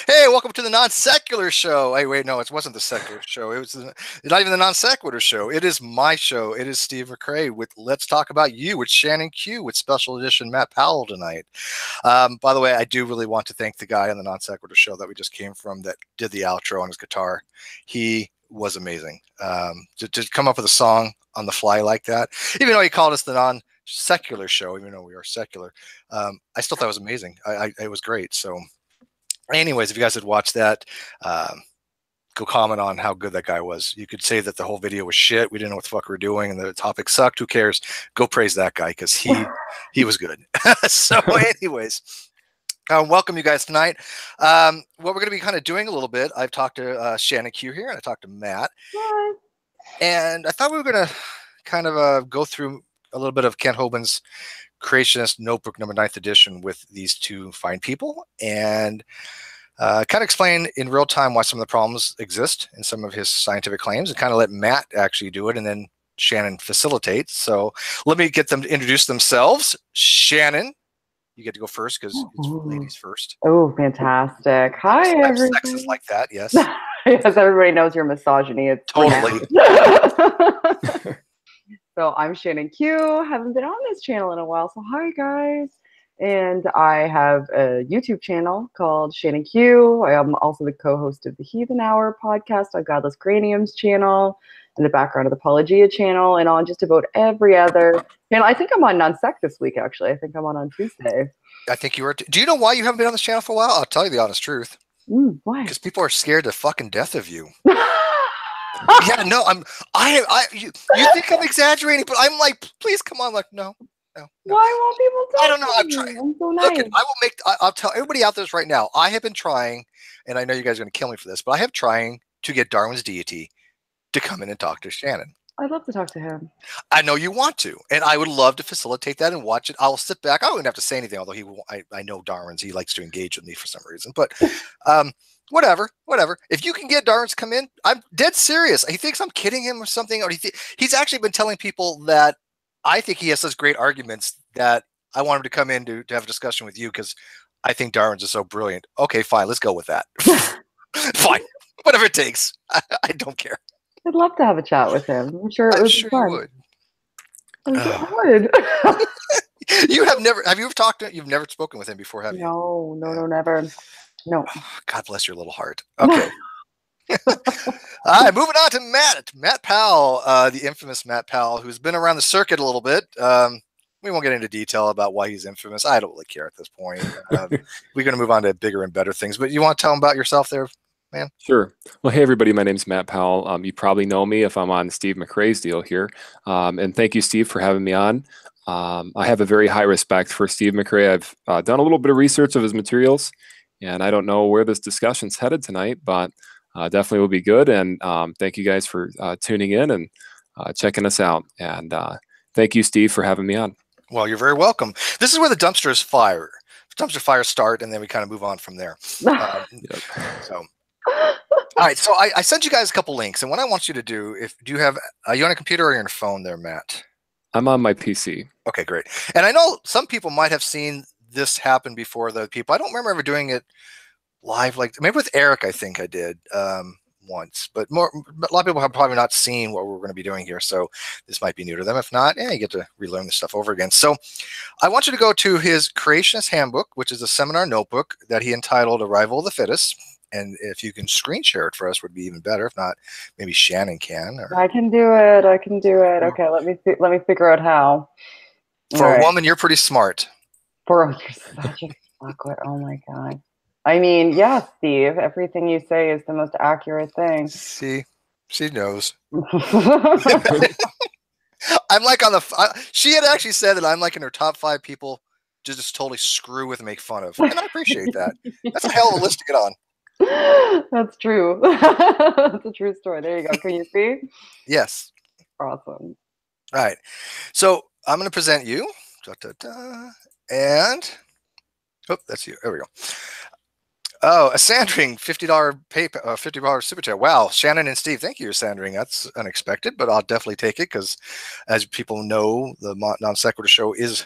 Hey, welcome to the non-secular show. Hey, wait, no, it wasn't the secular show. It was not even the non-sequitur show. It is my show. It is Steve McRae with Let's Talk About You with Shannon Q with special edition Matt Powell tonight. By the way, I do really want to thank the guy on the non-sequitur show that we just came from that did the outro on his guitar. He was amazing. To come up with a song on the fly like that, even though he called us the non-secular show, even though we are secular, I still thought it was amazing. It was great. So anyways, if you guys had watched that, go comment on how good that guy was. You could say that the whole video was shit. We didn't know what the fuck we were doing and the topic sucked. Who cares? Go praise that guy because he was good. So anyways, welcome you guys tonight. What we're going to be kind of doing a little bit, I've talked to Shannon Q here and I talked to Matt. Hi. And I thought we were going to kind of go through a little bit of Kent Hovind's Creationist Notebook number 9th edition with these two fine people and kind of explain in real time why some of the problems exist in some of his scientific claims and kind of let Matt actually do it and then Shannon facilitate. So let me get them to introduce themselves. Shannon, you get to go first because it's ladies first. Oh, fantastic. Hi, everybody. Sexist like that, yes. Yes, everybody knows your misogyny. It's totally. So I'm Shannon Q. Haven't been on this channel in a while, so hi guys. And I have a YouTube channel called Shannon Q. I am also the co-host of the Heathen Hour podcast on Godless Cranium's channel and the Background of the Apologia channel and on just about every other channel. I think I'm on Non-Sec this week, actually. I think I'm on Tuesday. I think you were. Do you know why you haven't been on this channel for a while? I'll tell you the honest truth. Why? Because people are scared to fucking death of you. Yeah, no, you think I'm exaggerating, but I'm like, please come on, like, no. Why won't people talk? I don't know. I'm trying. I'm so nice. Look, I'll tell everybody out there right now. I have been trying, and I know you guys are going to kill me for this, but I have trying to get Darwin's deity to come in and talk to Shannon. I'd love to talk to him. I know you want to, and I would love to facilitate that and watch it. I'll sit back. I don't even have to say anything, although I know Darwin's. He likes to engage with me for some reason, but whatever. If you can get Darwin to come in, I'm dead serious. He thinks I'm kidding him or something, or he's actually been telling people that I think he has such great arguments that I want him to come in to have a discussion with you because I think Darwin's is so brilliant. Okay, fine, let's go with that. Fine, whatever it takes. I don't care. I'd love to have a chat with him. I'm sure it was fun. You would. I would. Have you ever talked to him? You've never spoken with him before, have you? No, never. No. God bless your little heart. Okay. All right, moving on to Matt Powell, the infamous Matt Powell, who's been around the circuit a little bit. We won't get into detail about why he's infamous. I don't really care at this point. We're going to move on to bigger and better things. But you want to tell them about yourself there, man? Sure. Well, hey, everybody. My name's Matt Powell. You probably know me if I'm on Steve McRae's deal here. And thank you, Steve, for having me on. I have a very high respect for Steve McRae. I've done a little bit of research of his materials, and I don't know where this discussion's headed tonight, but definitely will be good. And thank you guys for tuning in and checking us out. And thank you, Steve, for having me on. Well, you're very welcome. This is where the dumpster fires start, and then we kind of move on from there. Yep. So, all right. So I sent you guys a couple links, and what I want you to do, are you on a computer or are you on a phone there, Matt? I'm on my PC. Okay, great. And I know some people might have seen this happen before the people. I don't remember ever doing it live, like maybe with Eric, I think I did once, but a lot of people have probably not seen what we're going to be doing here. So this might be new to them. If not, you get to relearn this stuff over again. So I want you to go to his Creationist Handbook, which is a seminar notebook that he entitled Arrival of the Fittest. And if you can screen share it for us would be even better. If not, maybe Shannon can. Or... I can do it. Okay, let me figure out how. For a woman, you're pretty smart. You're such a fuckwit. Oh my God. I mean, yeah, Steve, everything you say is the most accurate thing. See, she knows. I'm like she had actually said that I'm like in her top 5 people to just totally screw with and make fun of. And I appreciate that. That's a hell of a list to get on. That's true. That's a true story. There you go. Can you see? Yes. Awesome. All right. So I'm going to present you. And, oh, that's you. There we go. Oh, a Sandring $50 $50 super chat. Wow, Shannon and Steve, thank you, Sandring. That's unexpected, but I'll definitely take it because, as people know, the non sequitur show is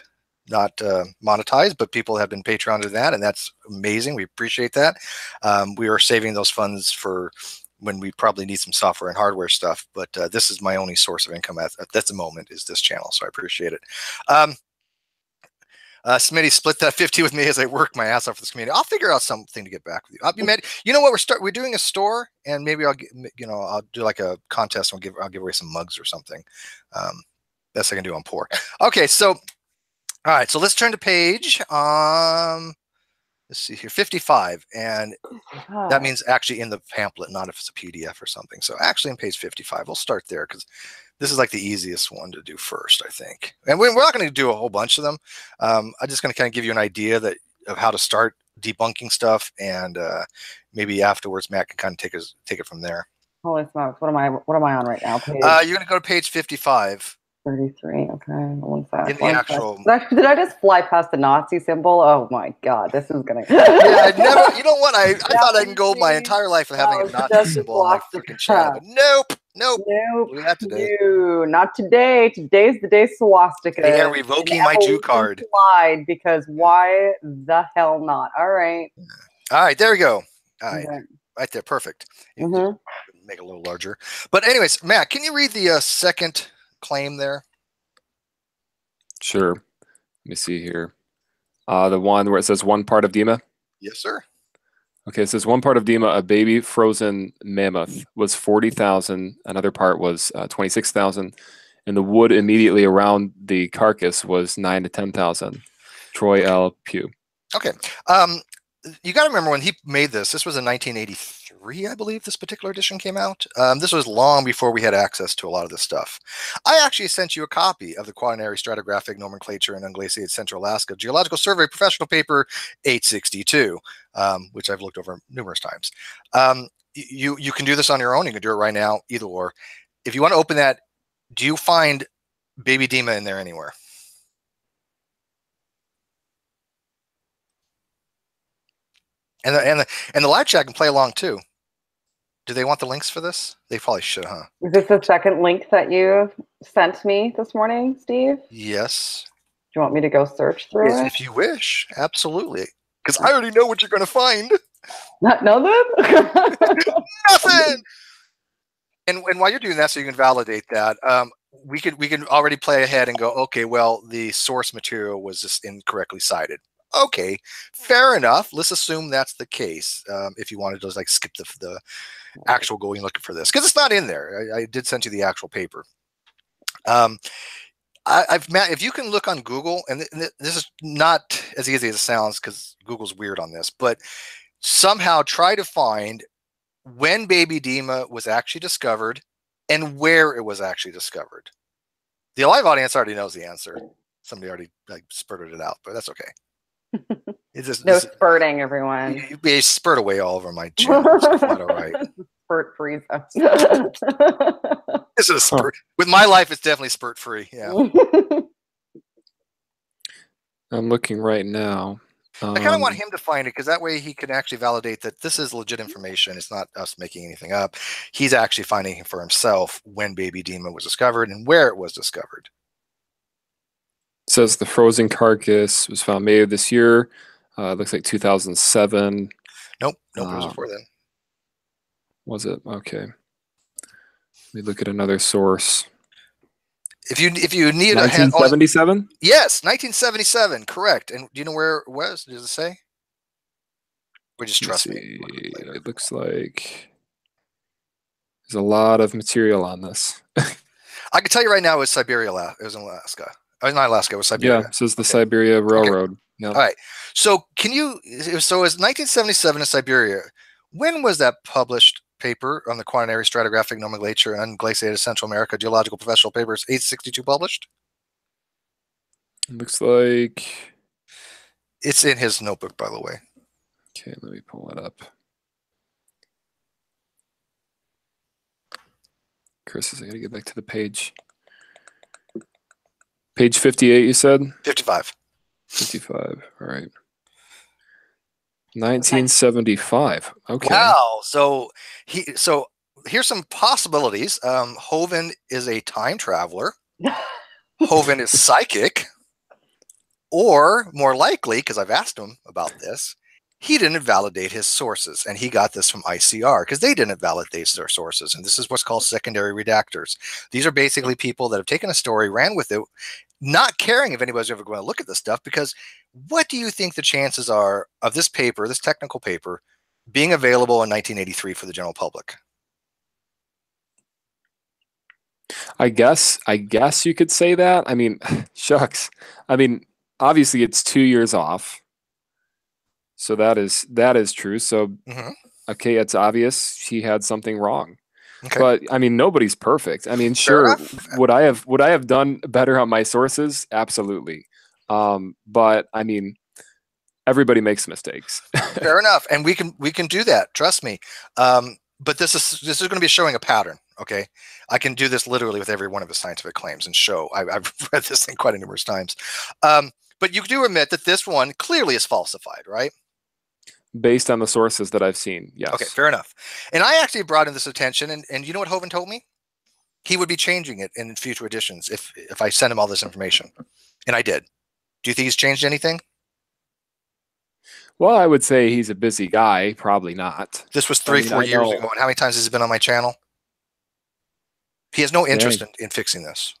not monetized, but people have been Patreon to that, and that's amazing. We appreciate that. We are saving those funds for when we probably need some software and hardware stuff, but this is my only source of income at the moment is this channel, so I appreciate it. Smitty, split that 50 with me as I work my ass off for this community. I'll figure out something to get back with you. I'll be mad. You know what? We're doing a store, and maybe I'll do like a contest. I'll give away some mugs or something. Best I can do on poor. Okay, so all right, so let's turn to page. Let's see here, 55, and that means actually in the pamphlet, not if it's a PDF or something. So actually in page 55, we'll start there because this is like the easiest one to do first, I think. And we're not going to do a whole bunch of them. I'm just going to kind of give you an idea of how to start debunking stuff, and maybe afterwards Matt can kind of take it from there. Holy smokes! What am I on right now? Page you're going to go to page 55. 33. Okay, one sec. In the actual. Did I just fly past the Nazi symbol? Oh my God, this is gonna. Yeah, I never. You know what? I thought I can go my entire life of having a Nazi symbol on my freaking channel, but nope. Do that today. No, not today. Today's the day swastika. They are revoking my Jew card. Slide, because why the hell not? All right. All right, there we go. All right, Okay. right there, perfect. Make it a little larger. But anyways, Matt, can you read the second claim there? Sure. Let me see here. The one where it says 1 part of Dima? Yes, sir. Okay, it says 1 part of Dima, a baby frozen mammoth, was 40,000. Another part was 26,000. And the wood immediately around the carcass was 9 to 10,000. Troy L. Pugh. Okay. You got to remember when he made this. This was in 1983, I believe. This particular edition came out. This was long before we had access to a lot of this stuff. I actually sent you a copy of the Quaternary Stratigraphic Nomenclature in Unglaciated Central Alaska Geological Survey Professional Paper 862, which I've looked over numerous times. You can do this on your own. You can do it right now, either or. If you want to open that, do you find baby Dima in there anywhere? And the live chat can play along too. Do they want the links for this? They probably should, huh? Is this the second link that you sent me this morning, Steve? Yes. Do you want me to go search through it? If you wish, absolutely. Because I already know what you're going to find. Nothing? Nothing. And while you're doing that, so you can validate that, we can already play ahead and go, okay, well, the source material was just incorrectly cited. Okay, fair enough. Let's assume that's the case. If you wanted to just like skip the actual going looking for this, because it's not in there. I did send you the actual paper. Matt, if you can look on Google, and this is not as easy as it sounds because Google's weird on this, but somehow try to find when baby Dima was actually discovered and where it was actually discovered. The live audience already knows the answer. Somebody already like spurted it out, but that's okay. It's just, no spurting, everyone. You spurt away all over my channel. All right. Spurt free. This is a spurt. With my life, it's definitely spurt free. Yeah. I'm looking right now. I kind of want him to find it because that way he can actually validate that this is legit information. It's not us making anything up. He's actually finding it for himself when baby Dima was discovered and where it was discovered. It says the frozen carcass was found May of this year. Looks like 2007. Nope, it was before then. Was it? Okay. Let me look at another source. If you need 1977? Yes, 1977, correct. And do you know where it was? Does it say? Or just trust me? It looks like there's a lot of material on this. I can tell you right now, it was Siberia. It was in Alaska. Not Alaska. It was Siberia. Yeah, it says the Siberia Railroad. Okay. Yeah. All right. So it's 1977 in Siberia. When was that published paper on the Quaternary Stratigraphic Nomenclature and Unglaciated Central America Geological Professional Papers 862 published? It looks like it's in his notebook, by the way. Okay, let me pull it up. Chris, I gotta get back to the page. Page 58, you said? 55. 55, all right. 1975. Okay. Wow. So here's some possibilities. Hovind is a time traveler. Hovind is psychic. Or more likely, because I've asked him about this, he didn't validate his sources, and he got this from ICR because they didn't validate their sources. And this is what's called secondary redactors. These are basically people that have taken a story, ran with it, not caring if anybody's ever going to look at this stuff, because what do you think the chances are of this paper, this technical paper, being available in 1983 for the general public? I guess you could say that. I mean, shucks. I mean, obviously it's 2 years off. So that is true. So okay, it's obvious he had something wrong. Okay. But I mean, nobody's perfect. I mean, sure, would I have done better on my sources? Absolutely. But I mean, everybody makes mistakes. Fair enough, and we can do that. Trust me. But this is going to be showing a pattern. Okay, I can do this literally with every one of his scientific claims and show. I've read this thing quite a numerous times. But you do admit that this one clearly is falsified, right? Based on the sources that I've seen, yes. Okay, fair enough. And I actually brought in this attention, and you know what Hovind told me? He would be changing it in future editions if I sent him all this information. And I did. Do you think he's changed anything? Well, I would say he's a busy guy. Probably not. This was 4 years ago. And how many times has he been on my channel? He has no interest in fixing this.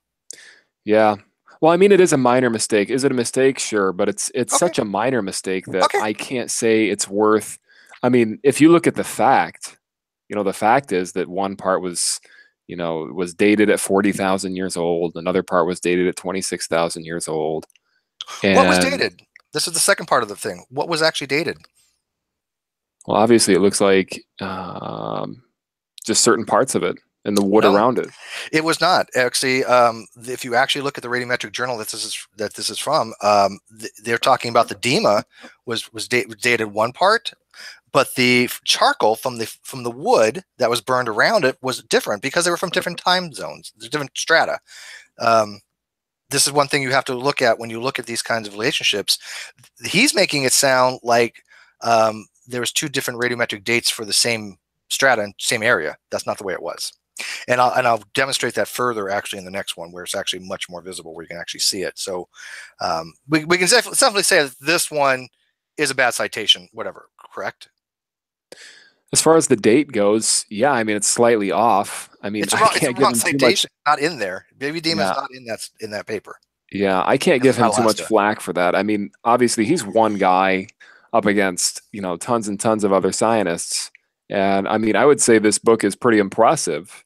Yeah. Well, I mean, it is a minor mistake. Is it a mistake? Sure. But it's such a minor mistake that I can't say it's worth. I mean, if you look at the fact, the fact is that one part was, was dated at 40,000 years old. Another part was dated at 26,000 years old. And what was dated? This is the second part of the thing. What was actually dated? Well, obviously, it looks like just certain parts of it and the wood around it. It was not actually. If you actually look at the radiometric journal that this is from, they're talking about the DEMA was dated one part, but the charcoal from the wood that was burned around it was different because they were from different time zones, different strata. This is one thing you have to look at when you look at these kinds of relationships. He's making it sound like there was two different radiometric dates for the same strata and same area. That's not the way it was. And I'll demonstrate that further actually in the next one, where it's actually much more visible, where you can actually see it. So we can definitely say that this one is a bad citation, whatever, correct? As far as the date goes, yeah, I mean, it's slightly off. I mean, it's a wrong citation, not in there. Baby Dima is not in that paper. Yeah, I can't give him too much flack for that. I mean, obviously, he's one guy up against, tons and tons of other scientists. And I mean, I would say this book is pretty impressive.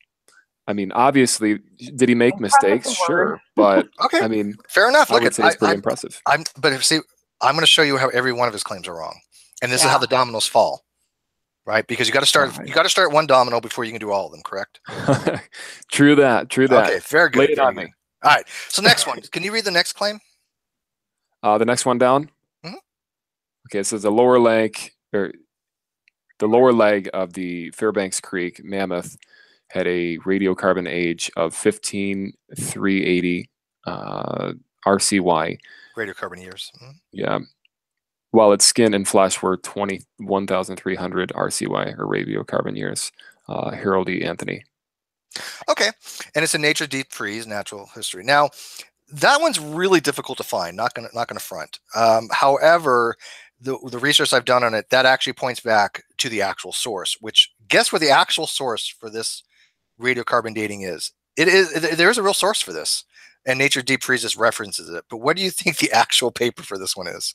I mean, obviously, did he make mistakes? Sure. But I mean, fair enough. Look, it's pretty impressive. But see, I'm going to show you how every one of his claims are wrong. And this is how the dominoes fall. Right, because you got to start. You got to start one domino before you can do all of them. Correct. True that. Okay, very good. Lay it on me. All right. So next one. Can you read the next claim? The next one down. Okay, it says the lower leg of the Fairbanks Creek mammoth had a radiocarbon age of 15,380 RCY. Radiocarbon years. Yeah. While its skin and flesh were 21,300 RCY, or radiocarbon years. Harold E. Anthony. Okay, and it's a nature deep freeze, natural history. Now, that one's really difficult to find. Not gonna front. However, the research I've done on it, that actually points back to the actual source. Which, guess what the actual source for this radiocarbon dating is? There is a real source for this, and Nature Deep Freezes references it. But what do you think the actual paper for this one is?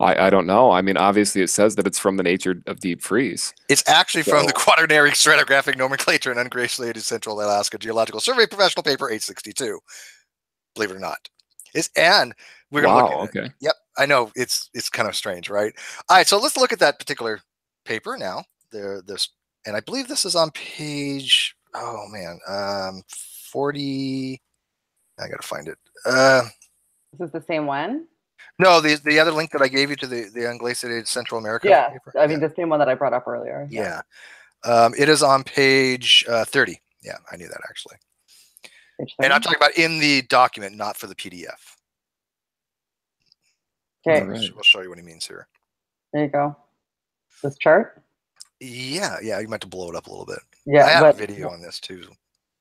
I don't know. I mean, obviously it says that it's from the Nature of Deep Freeze. It's actually from the Quaternary Stratigraphic Nomenclature and Unglaciated Central Alaska Geological Survey Professional Paper 862. Believe it or not. And we're going to look at it. Yep, I know. It's kind of strange, right? All right, so let's look at that particular paper now. And I believe this is on page, 40. I got to find it. This is the same one? No, the other link that I gave you to the Unglaciated Central America paper. I mean, the same one that I brought up earlier. Yeah. It is on page 30. Yeah, I knew that actually. And I'm talking about in the document, not for the PDF. Okay. We'll show you what he means here. There you go. This chart? Yeah, you might have to blow it up a little bit. Yeah, I have a video on this too.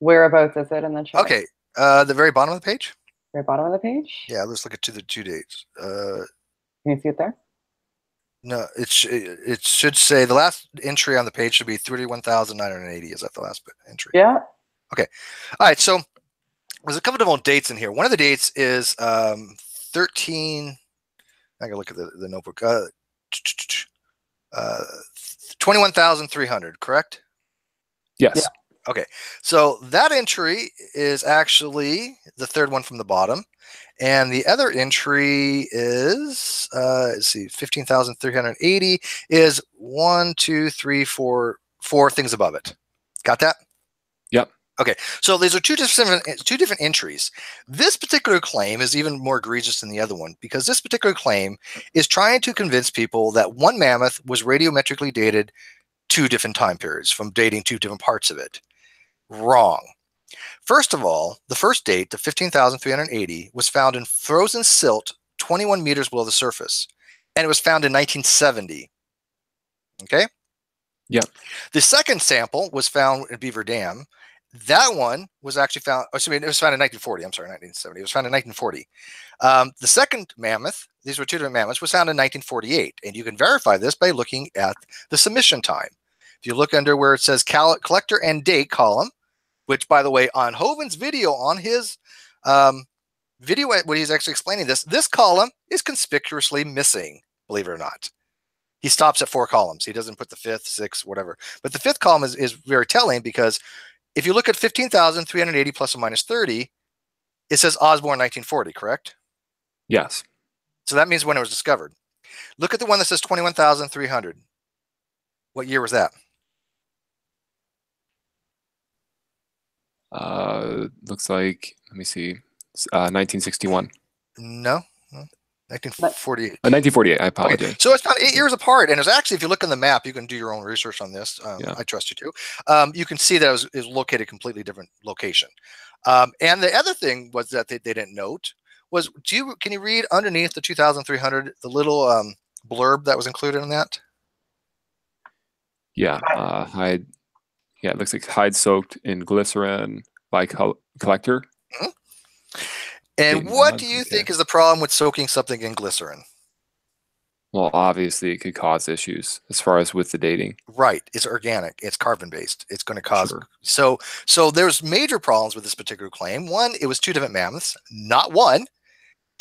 Whereabouts is it in the chart? Okay, the very bottom of the page. Very bottom of the page. Yeah, let's look at the two dates. Can you see it there? No, it should say the last entry on the page should be 31,980. Is that the last entry? Yeah. Okay. All right. So there's a couple of different dates in here. One of the dates is 13. I gotta look at the notebook. 21,300. Correct? Yes. Yeah. Okay. So that entry is actually the third one from the bottom. And the other entry is, let's see, 15,380 is 1, 2, 3, 4 things above it. Got that? Yep. Okay. So these are two different entries. This particular claim is even more egregious than the other one because this particular claim is trying to convince people that one mammoth was radiometrically dated 2 different time periods from dating 2 different parts of it. Wrong. First of all, the first date, the 15,380, was found in frozen silt 21 meters below the surface, and it was found in 1970. Okay? Yeah. The second sample was found in Beaver Dam. That one was actually found, it was found in 1940. I'm sorry, 1970. It was found in 1940. The second mammoth, these were 2 different mammoths, was found in 1948, and you can verify this by looking at the submission time. If you look under where it says collector and date column, which, by the way, on Hovind's video, on his video when he's actually explaining this column is conspicuously missing, believe it or not. He stops at 4 columns. He doesn't put the 5th, 6th, whatever. But the 5th column is very telling because if you look at 15,380 plus or minus 30, it says Osborne 1940, correct? Yes. So that means when it was discovered. Look at the one that says 21,300. What year was that? Looks like, let me see, 1961. No, 1948. 1948, I apologize. Okay. So it's about 8 years apart. And it's actually, if you look on the map, you can do your own research on this. Yeah. I trust you to. You can see that it was located a completely different location. And the other thing was that they didn't note was, can you read underneath the 2,300, the little blurb that was included in that? Yeah, hide. Yeah, it looks like hide soaked in glycerin by collector. Mm-hmm. And what do you think is the problem with soaking something in glycerin? Well, obviously, it could cause issues as far as with the dating. Right. It's organic. It's carbon-based. It's going to cause... Sure. So there's major problems with this particular claim. One, it was 2 different mammoths, not one.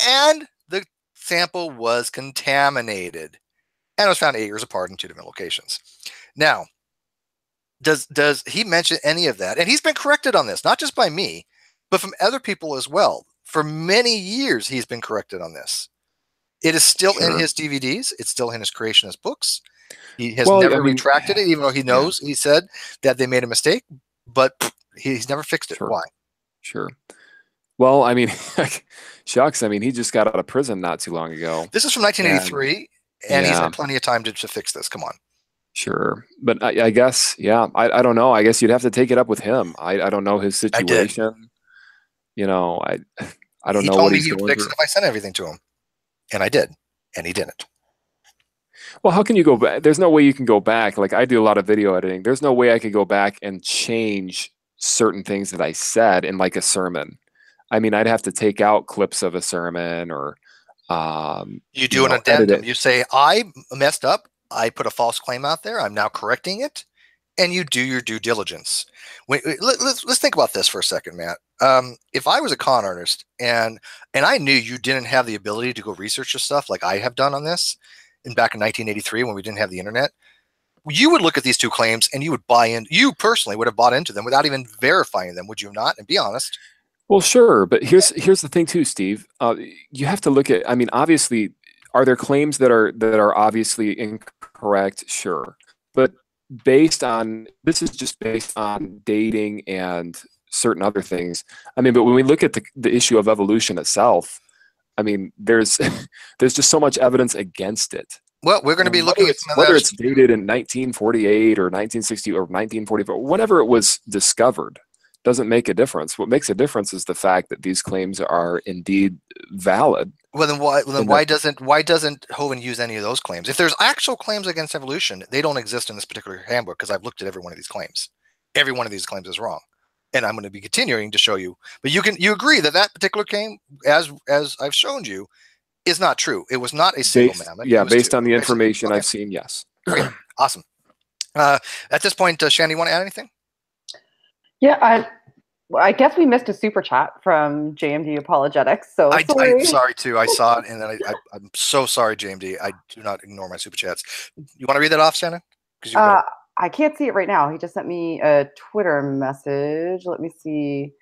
And the sample was contaminated. And it was found 8 years apart in 2 different locations. Now, does he mention any of that? And he's been corrected on this, not just by me, but from other people as well. For many years, he's been corrected on this. It is still in his DVDs. It's still in his creationist books. He has never retracted it, even though he knows, he said that they made a mistake, but he's never fixed it. Sure. Why? Sure. Well, I mean, shucks. I mean, he just got out of prison not too long ago. This is from 1983, and he's had plenty of time to fix this. Come on. Sure. But I guess, yeah, I don't know. I guess you'd have to take it up with him. I don't know his situation. You know, I don't know what he's going through. He told me he'd fix it if I sent everything to him. And I did. And he didn't. Well, how can you go back? There's no way you can go back. Like, I do a lot of video editing. There's no way I could go back and change certain things that I said in like a sermon. I mean, I'd have to take out clips of a sermon or you do an addendum. You say, I messed up. I put a false claim out there. I'm now correcting it. And you do your due diligence. Let's think about this for a second, Matt. If I was a con artist and I knew you didn't have the ability to go research your stuff like I have done on this, back in 1983 when we didn't have the internet, you would look at these 2 claims and you would buy in. You personally would have bought into them without even verifying them, would you not? And be honest. Well, sure, but here's the thing too, Steve. You have to look at. I mean, obviously, are there claims that are obviously incorrect? Sure, but this is just based on dating and certain other things. I mean, but when we look at the issue of evolution itself, I mean, there's just so much evidence against it. Well, we're going to be looking at whether it's dated in 1948 or 1960 or 1944, whenever it was discovered, doesn't make a difference. What makes a difference is the fact that these claims are indeed valid. Well, then why doesn't Hovind use any of those claims? If there's actual claims against evolution, they don't exist in this particular handbook because I've looked at every one of these claims. Every one of these claims is wrong. and I'm going to be continuing to show you. But you agree that that particular claim, as I've shown you, is not true. It was not a single mammoth. Yeah, it was based two. on the Okay, so- information okay. I've seen, yes. Okay, awesome. At this point, Shannon, you want to add anything? Yeah, I guess we missed a super chat from JMD Apologetics. So I'm sorry. sorry too. I saw it, and then I'm so sorry, JMD. I do not ignore my super chats. You want to read that off, Shannon? I can't see it right now. He just sent me a Twitter message. Let me see.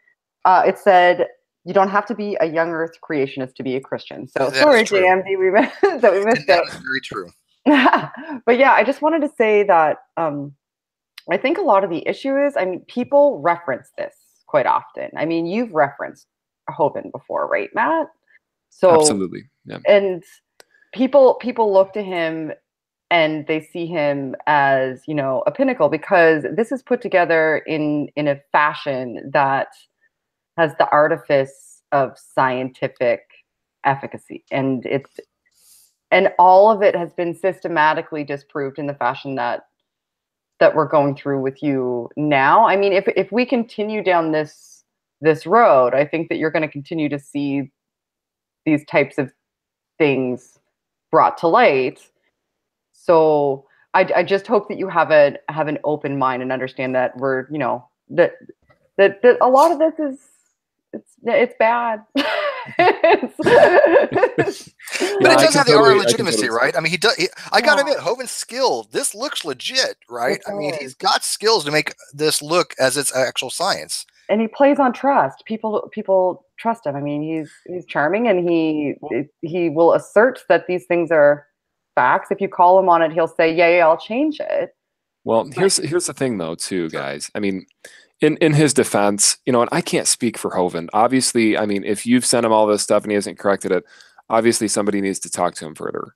It said, "You don't have to be a young Earth creationist to be a Christian." So sorry, JMD, we missed it. That is very true. But yeah, I just wanted to say that I think a lot of the issue is, I mean, people reference this quite often. I mean, you've referenced Hovind before, right, Matt? So absolutely, yeah. And people look to him and they see him as, you know, a pinnacle, because this is put together in a fashion that has the artifice of scientific efficacy, and all of it has been systematically disproved in the fashion that we're going through with you now. I mean, if we continue down this road, I think that you're going to continue to see these types of things brought to light. So I just hope that you have an open mind and understand that we're, you know, that a lot of this is it's bad. But it does have the art of legitimacy, right? I mean, I gotta admit, Hovind's skill. This looks legit, right? I mean, he's got skills to make this look as its actual science. And he plays on trust. People trust him. I mean, he's charming, and he will assert that these things are facts. If you call him on it, he'll say, "Yeah, I'll change it." Well, here's the thing, though, too, guys. I mean, in his defense, you know, and I can't speak for Hovind. Obviously, I mean, if you've sent him all this stuff and he hasn't corrected it, obviously somebody needs to talk to him further.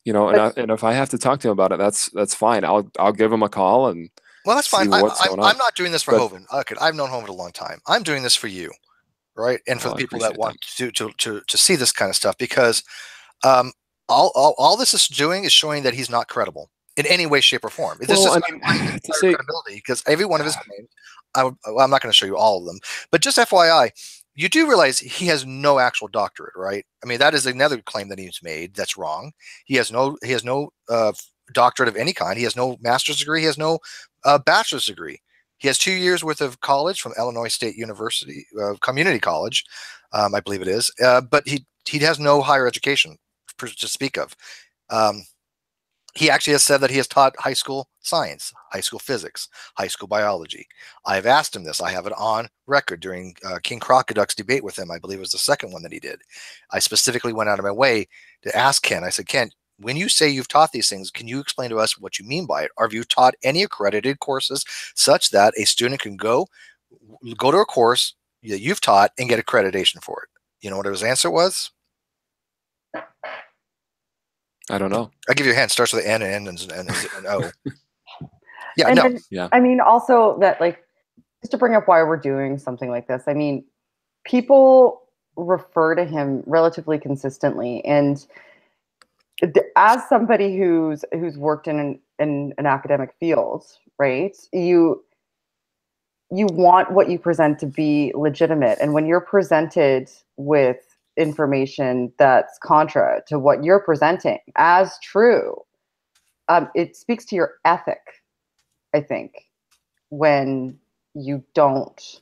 You know, and if I have to talk to him about it, that's fine. I'll give him a call and. Well, that's fine. I'm not doing this for Hovind. Okay, I've known Hovind a long time. I'm doing this for you, right? And for the people that want to see this kind of stuff, because all this is doing is showing that he's not credible in any way, shape, or form. This is credibility, because every one of his claims. I'm not going to show you all of them, but just FYI, you do realize he has no actual doctorate, right? I mean, that is another claim that he's made that's wrong. He has no doctorate of any kind. He has no master's degree. He has no bachelor's degree. He has 2 years worth of college from Illinois State University, Community College, I believe it is. But he has no higher education to speak of. He actually has said that he has taught high school science, high school physics, high school biology. I've asked him this. I have it on record during King Crocoduck's debate with him. I believe it was the second one that he did. I specifically went out of my way to ask Ken. I said, Ken, when you say you've taught these things, can you explain to us what you mean by it? Or have you taught any accredited courses such that a student can go to a course that you've taught and get accreditation for it? You know what his answer was? I don't know. I'll give you a hint. Starts with an N and an O. Yeah, and no. Then, yeah. I mean, also that, like, just to bring up why we're doing something like this, I mean, people refer to him relatively consistently. And as somebody who's worked in an academic field, right, you want what you present to be legitimate. And when you're presented with information that's contra to what you're presenting as true, it speaks to your ethic, I think, when you don't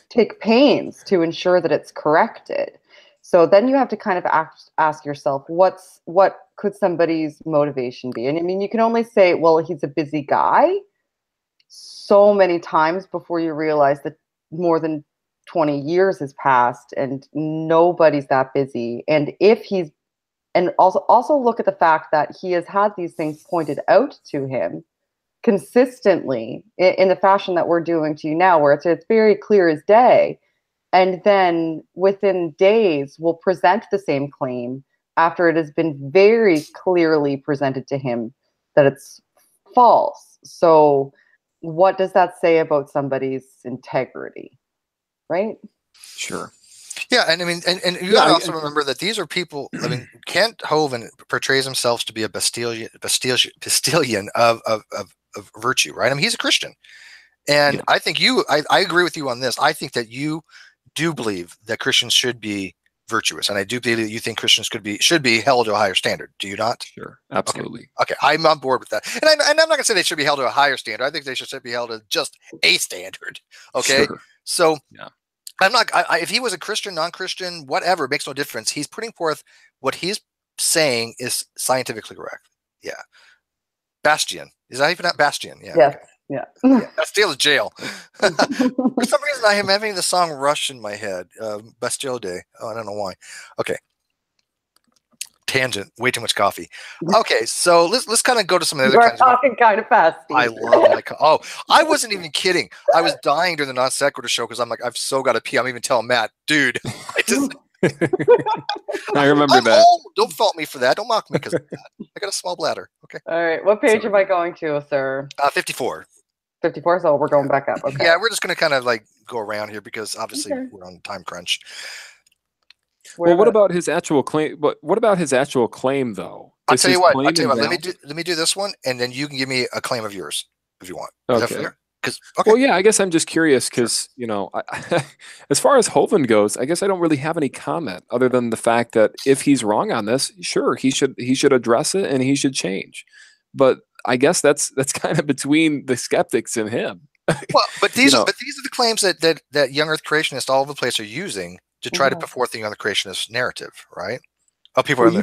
take pains to ensure that it's corrected. So then you have to kind of ask yourself, what could somebody's motivation be? And I mean, you can only say, well, he's a busy guy, so many times before you realize that more than 20 years has passed and nobody's that busy. And also look at the fact that he has had these things pointed out to him consistently in the fashion that we're doing to you now, where it's very clear as day. And then within days, we'll present the same claim after it has been very clearly presented to him that it's false. So what does that say about somebody's integrity? Right? Sure. Yeah, and I mean, and you gotta also remember that these are people. I mean, Kent Hovind portrays himself to be a Bastilian of virtue, right? I mean, he's a Christian, And Yeah. I think I agree with you on this. I think that you do believe that Christians should be virtuous, and I do believe that you think Christians should be held to a higher standard. Do you not? Sure, absolutely. Okay, I'm on board with that. And I'm not going to say they should be held to a higher standard. I think they should be held to just a standard. Okay, Sure. so Yeah. I'm not. if he was a Christian, non-Christian, whatever, it makes no difference. He's putting forth what he's saying is scientifically correct. Yeah. Bastion. Is that even not Bastion? Yeah. Yes. Okay. Yeah. Bastille is jail. For some reason, I am having the song Rush in my head. Bastille Day. Oh, I don't know why. Okay. Tangent. Way too much coffee. Okay, so let's kind of go to some of the You other are kinds of. talking kind of fast, Steve. I love my Oh, I wasn't even kidding. I was dying during the non sequitur show because I'm like, I've so got to pee. I'm even telling Matt, dude, I just. I remember I'm that. old. Don't fault me for that. Don't mock me because I got a small bladder. Okay. All right. What page am I going to, sir? 54. 54. So we're going back up. Okay. Yeah, we're just going to kind of like go around here because obviously Okay. we're on time crunch. Well, what about his actual claim? What about his actual claim, though? I'll tell you what. Let invalid? me do this one, and then you can give me a claim of yours if you want. Is that fair? Well, yeah, I guess I'm just curious because, you know, as far as Hovind goes, I guess I don't really have any comment other than the fact that if he's wrong on this, sure, he should address it and he should change. But I guess that's kind of between the skeptics and him. Well, but these are the claims that young Earth creationists all over the place are using to try to put forth the young Earth creationist narrative, right? Oh, people well, you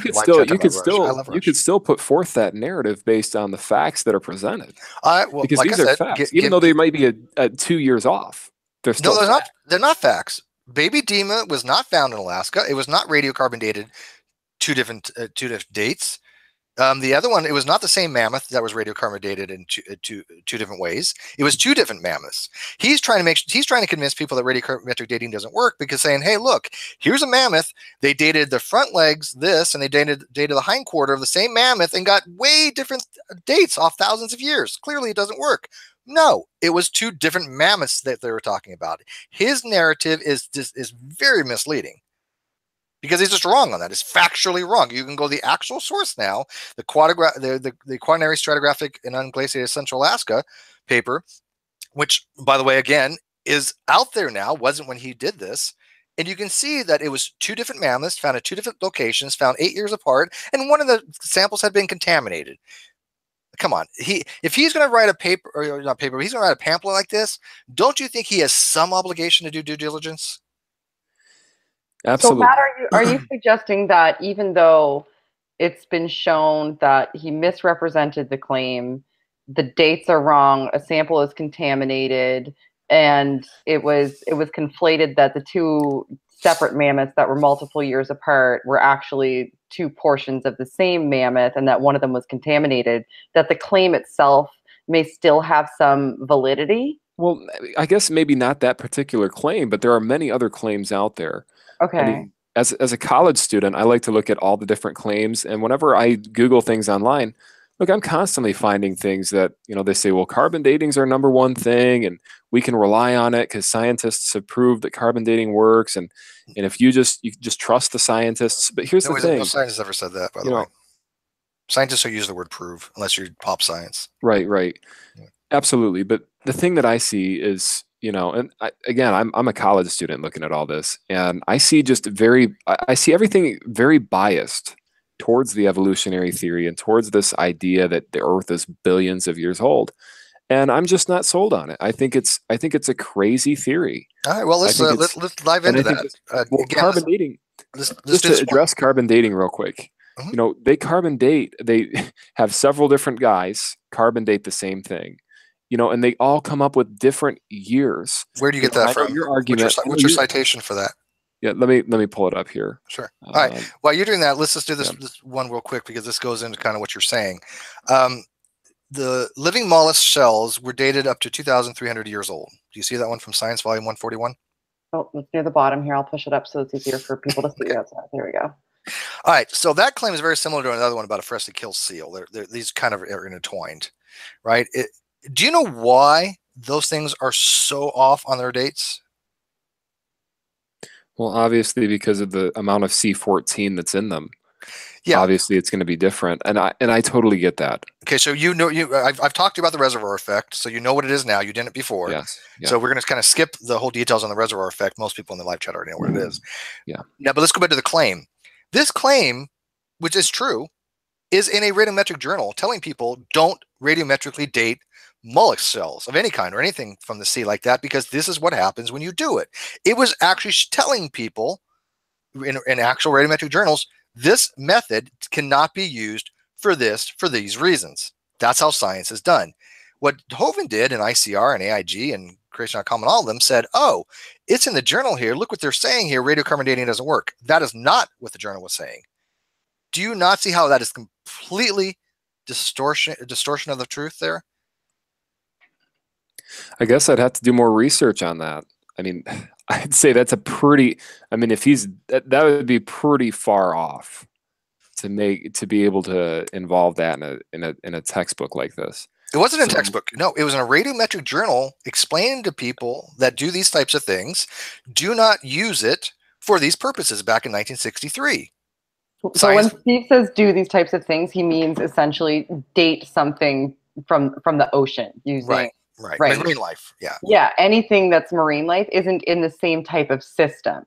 could still put forth that narrative based on the facts that are presented. Because like these are facts, even though they might be 2 years off. They're still they're not facts. Baby Dima was not found in Alaska. It was not radiocarbon dated two different dates. The other one, it was not the same mammoth that was radiocarbon dated in two different ways. It was two different mammoths. He's trying to convince people that radiometric dating doesn't work because saying, hey, look, here's a mammoth. They dated the front legs this, and they dated the hind quarter of the same mammoth and got way different dates off thousands of years. Clearly, it doesn't work. No, it was two different mammoths that they were talking about. Quaternary narrative is very misleading. Because he's just wrong on that. It's factually wrong. You can go to the actual source now, the Quaternary Stratigraphic and Unglaciated Central Alaska paper, which, by the way, again, is out there now, wasn't when he did this. And you can see that it was two different mammoths found at two different locations, found 8 years apart, and one of the samples had been contaminated. Come on. If he's going to write a paper, or not paper, he's going to write a pamphlet like this, don't you think he has some obligation to do due diligence? Absolutely. So, Matt, are you suggesting that even though it's been shown that he misrepresented the claim, the dates are wrong, a sample is contaminated, and it was conflated that the two separate mammoths that were multiple years apart were actually two portions of the same mammoth, and that one of them was contaminated, that the claim itself may still have some validity? Well, I guess maybe not that particular claim, but there are many other claims out there. Okay. I mean, as a college student, I like to look at all the different claims, and whenever I Google things online, look, I'm constantly finding things that, you know, they say, well, carbon dating's our number one thing, and we can rely on it because scientists have proved that carbon dating works, and if you just trust the scientists. But here's the thing: no scientist ever said that, by the way. Scientists don't use the word prove unless you're pop science. Right. Yeah. Absolutely. But the thing that I see is, you know, and I'm a college student looking at all this, and I see I see everything very biased towards the evolutionary theory and towards this idea that the Earth is billions of years old, and I'm just not sold on it. I think it's a crazy theory. All right, well, let's dive into that. Carbon dating. Just to address carbon dating real quick. Mm-hmm. You know, they have several different guys carbon date the same thing. You know, and they all come up with different years. Where do you get that from? Your argument. What's your citation for that? Yeah, let me pull it up here. Sure. All right. While you're doing that, let's just do this one real quick because this goes into kind of what you're saying. The living mollusk shells were dated up to 2,300 years old. Do you see that one from Science Volume 141? Oh, it's near the bottom here. I'll push it up so it's easier for people to see outside. There we go. All right. So that claim is very similar to another one about a freshly killed seal. These kind of are intertwined, right? Do you know why those things are so off on their dates? Well, obviously because of the amount of C14 that's in them. Yeah. obviously it's going to be different. And I totally get that. Okay, so I've talked to you about the reservoir effect, so you know what it is now. You didn't before. Yes. Yeah. So we're going to kind of skip the whole details on the reservoir effect. Most people in the live chat already know what it is. Yeah. Now, but let's go back to the claim. This claim, which is true, is in a radiometric journal telling people don't radiometrically date mollusk shells of any kind or anything from the sea like that, because this is what happens when you do it. It was actually telling people in actual radiometric journals, this method cannot be used for these reasons. That's how science is done. What Hovind did in ICR and AIG and Creation.com and all of them said, oh, it's in the journal here. Look what they're saying here. Radiocarbon dating doesn't work. That is not what the journal was saying. Do you not see how that is completely distortion of the truth there? I guess I'd have to do more research on that. I mean, I'd say that's a pretty, I mean, if he's, that would be pretty far off to be able to involve that in a textbook like this. It wasn't in a textbook. No, it was in a radiometric journal explaining to people that do these types of things, do not use it for these purposes back in 1963. So when Steve says do these types of things, he means essentially date something from the ocean using right. Marine life. Yeah, anything that's marine life isn't in the same type of system.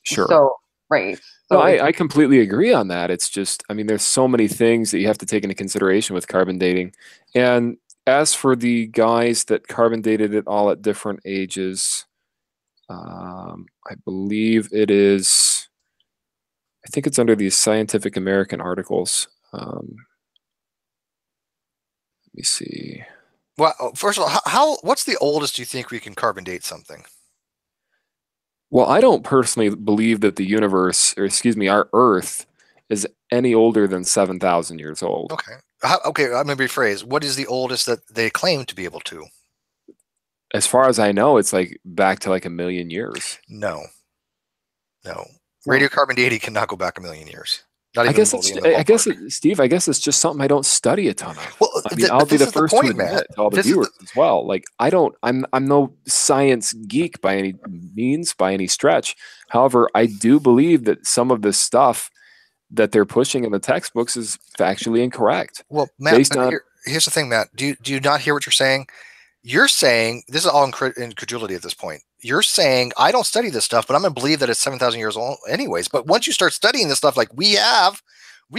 Sure. So right. So I completely agree on that. It's just, I mean, there's so many things that you have to take into consideration with carbon dating. And as for the guys that carbon dated it all at different ages, I believe it is, I think it's under these Scientific American articles. Let me see. Well, first of all, what's the oldest you think we can carbon date something? Well, I don't personally believe that the universe, or excuse me, our Earth is any older than 7,000 years old. Okay. Okay, I'm going to rephrase. What is the oldest that they claim to be able to? As far as I know, it's like back to like 1 million years. No. Radiocarbon dating cannot go back 1 million years. I guess, Steve, I guess it's just something I don't study a ton of. Well, I mean, I'll be the first to admit to all the viewers as well. Like, I'm no science geek by any means, by any stretch. However, I do believe that some of this stuff that they're pushing in the textbooks is factually incorrect. Well, Matt, here's the thing, Matt. Do you not hear what you're saying? You're saying, this is all incredulity at this point. You're saying, I don't study this stuff, but I'm going to believe that it's 7,000 years old anyways. But once you start studying this stuff like we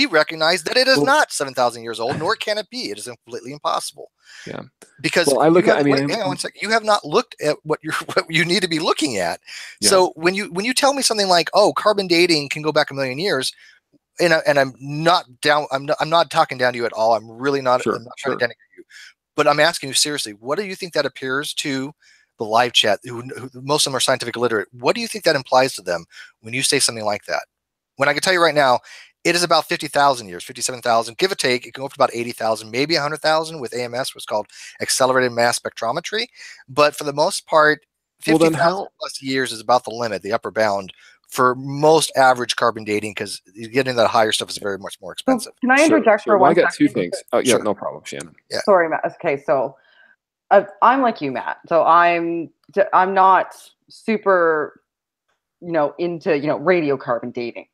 recognize that it is not 7,000 years old, nor can it be. It is completely impossible. Yeah. Because hang on one second. You have not looked at what you need to be looking at. Yeah. So when you tell me something like, oh, carbon dating can go back 1 million years, and I'm not talking down to you at all. I'm really not, I'm not trying to denigrate you. But I'm asking you seriously, what do you think that appears to the live chat, who most of them are scientific illiterate? What do you think that implies to them when you say something like that? When I can tell you right now, it is about 50,000 years, 57,000, give or take. It can go up to about 80,000, maybe 100,000 with AMS, what's called accelerated mass spectrometry. But for the most part, 50,000 plus years is about the limit, the upper bound for most average carbon dating, because you get into that higher stuff is very much more expensive. Can I interject for one second? I got two things. Oh, yeah, no problem, Shannon. Yeah. Sorry, Matt. Okay, so I'm like you, Matt. So I'm not super, into radiocarbon dating.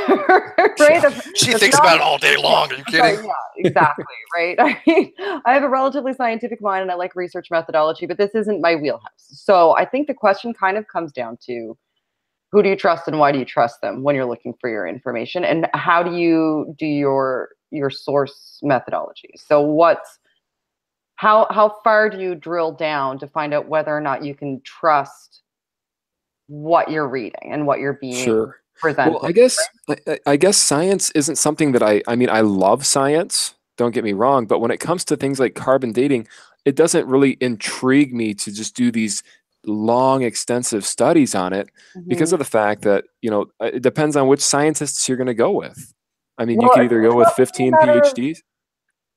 Right? She thinks about it all day long. Are you kidding? Yeah, exactly. Right. I have a relatively scientific mind and I like research methodology, but this isn't my wheelhouse. So I think the question kind of comes down to, who do you trust and why do you trust them when you're looking for your information? And how do you do your source methodology? So how far do you drill down to find out whether or not you can trust what you're reading and what you're being presented? Well, I guess science isn't something that I mean, I love science, don't get me wrong, but when it comes to things like carbon dating, it doesn't really intrigue me to just do these long, extensive studies on it because of the fact that, it depends on which scientists you're going to go with. I mean, you can either go with 15 PhDs.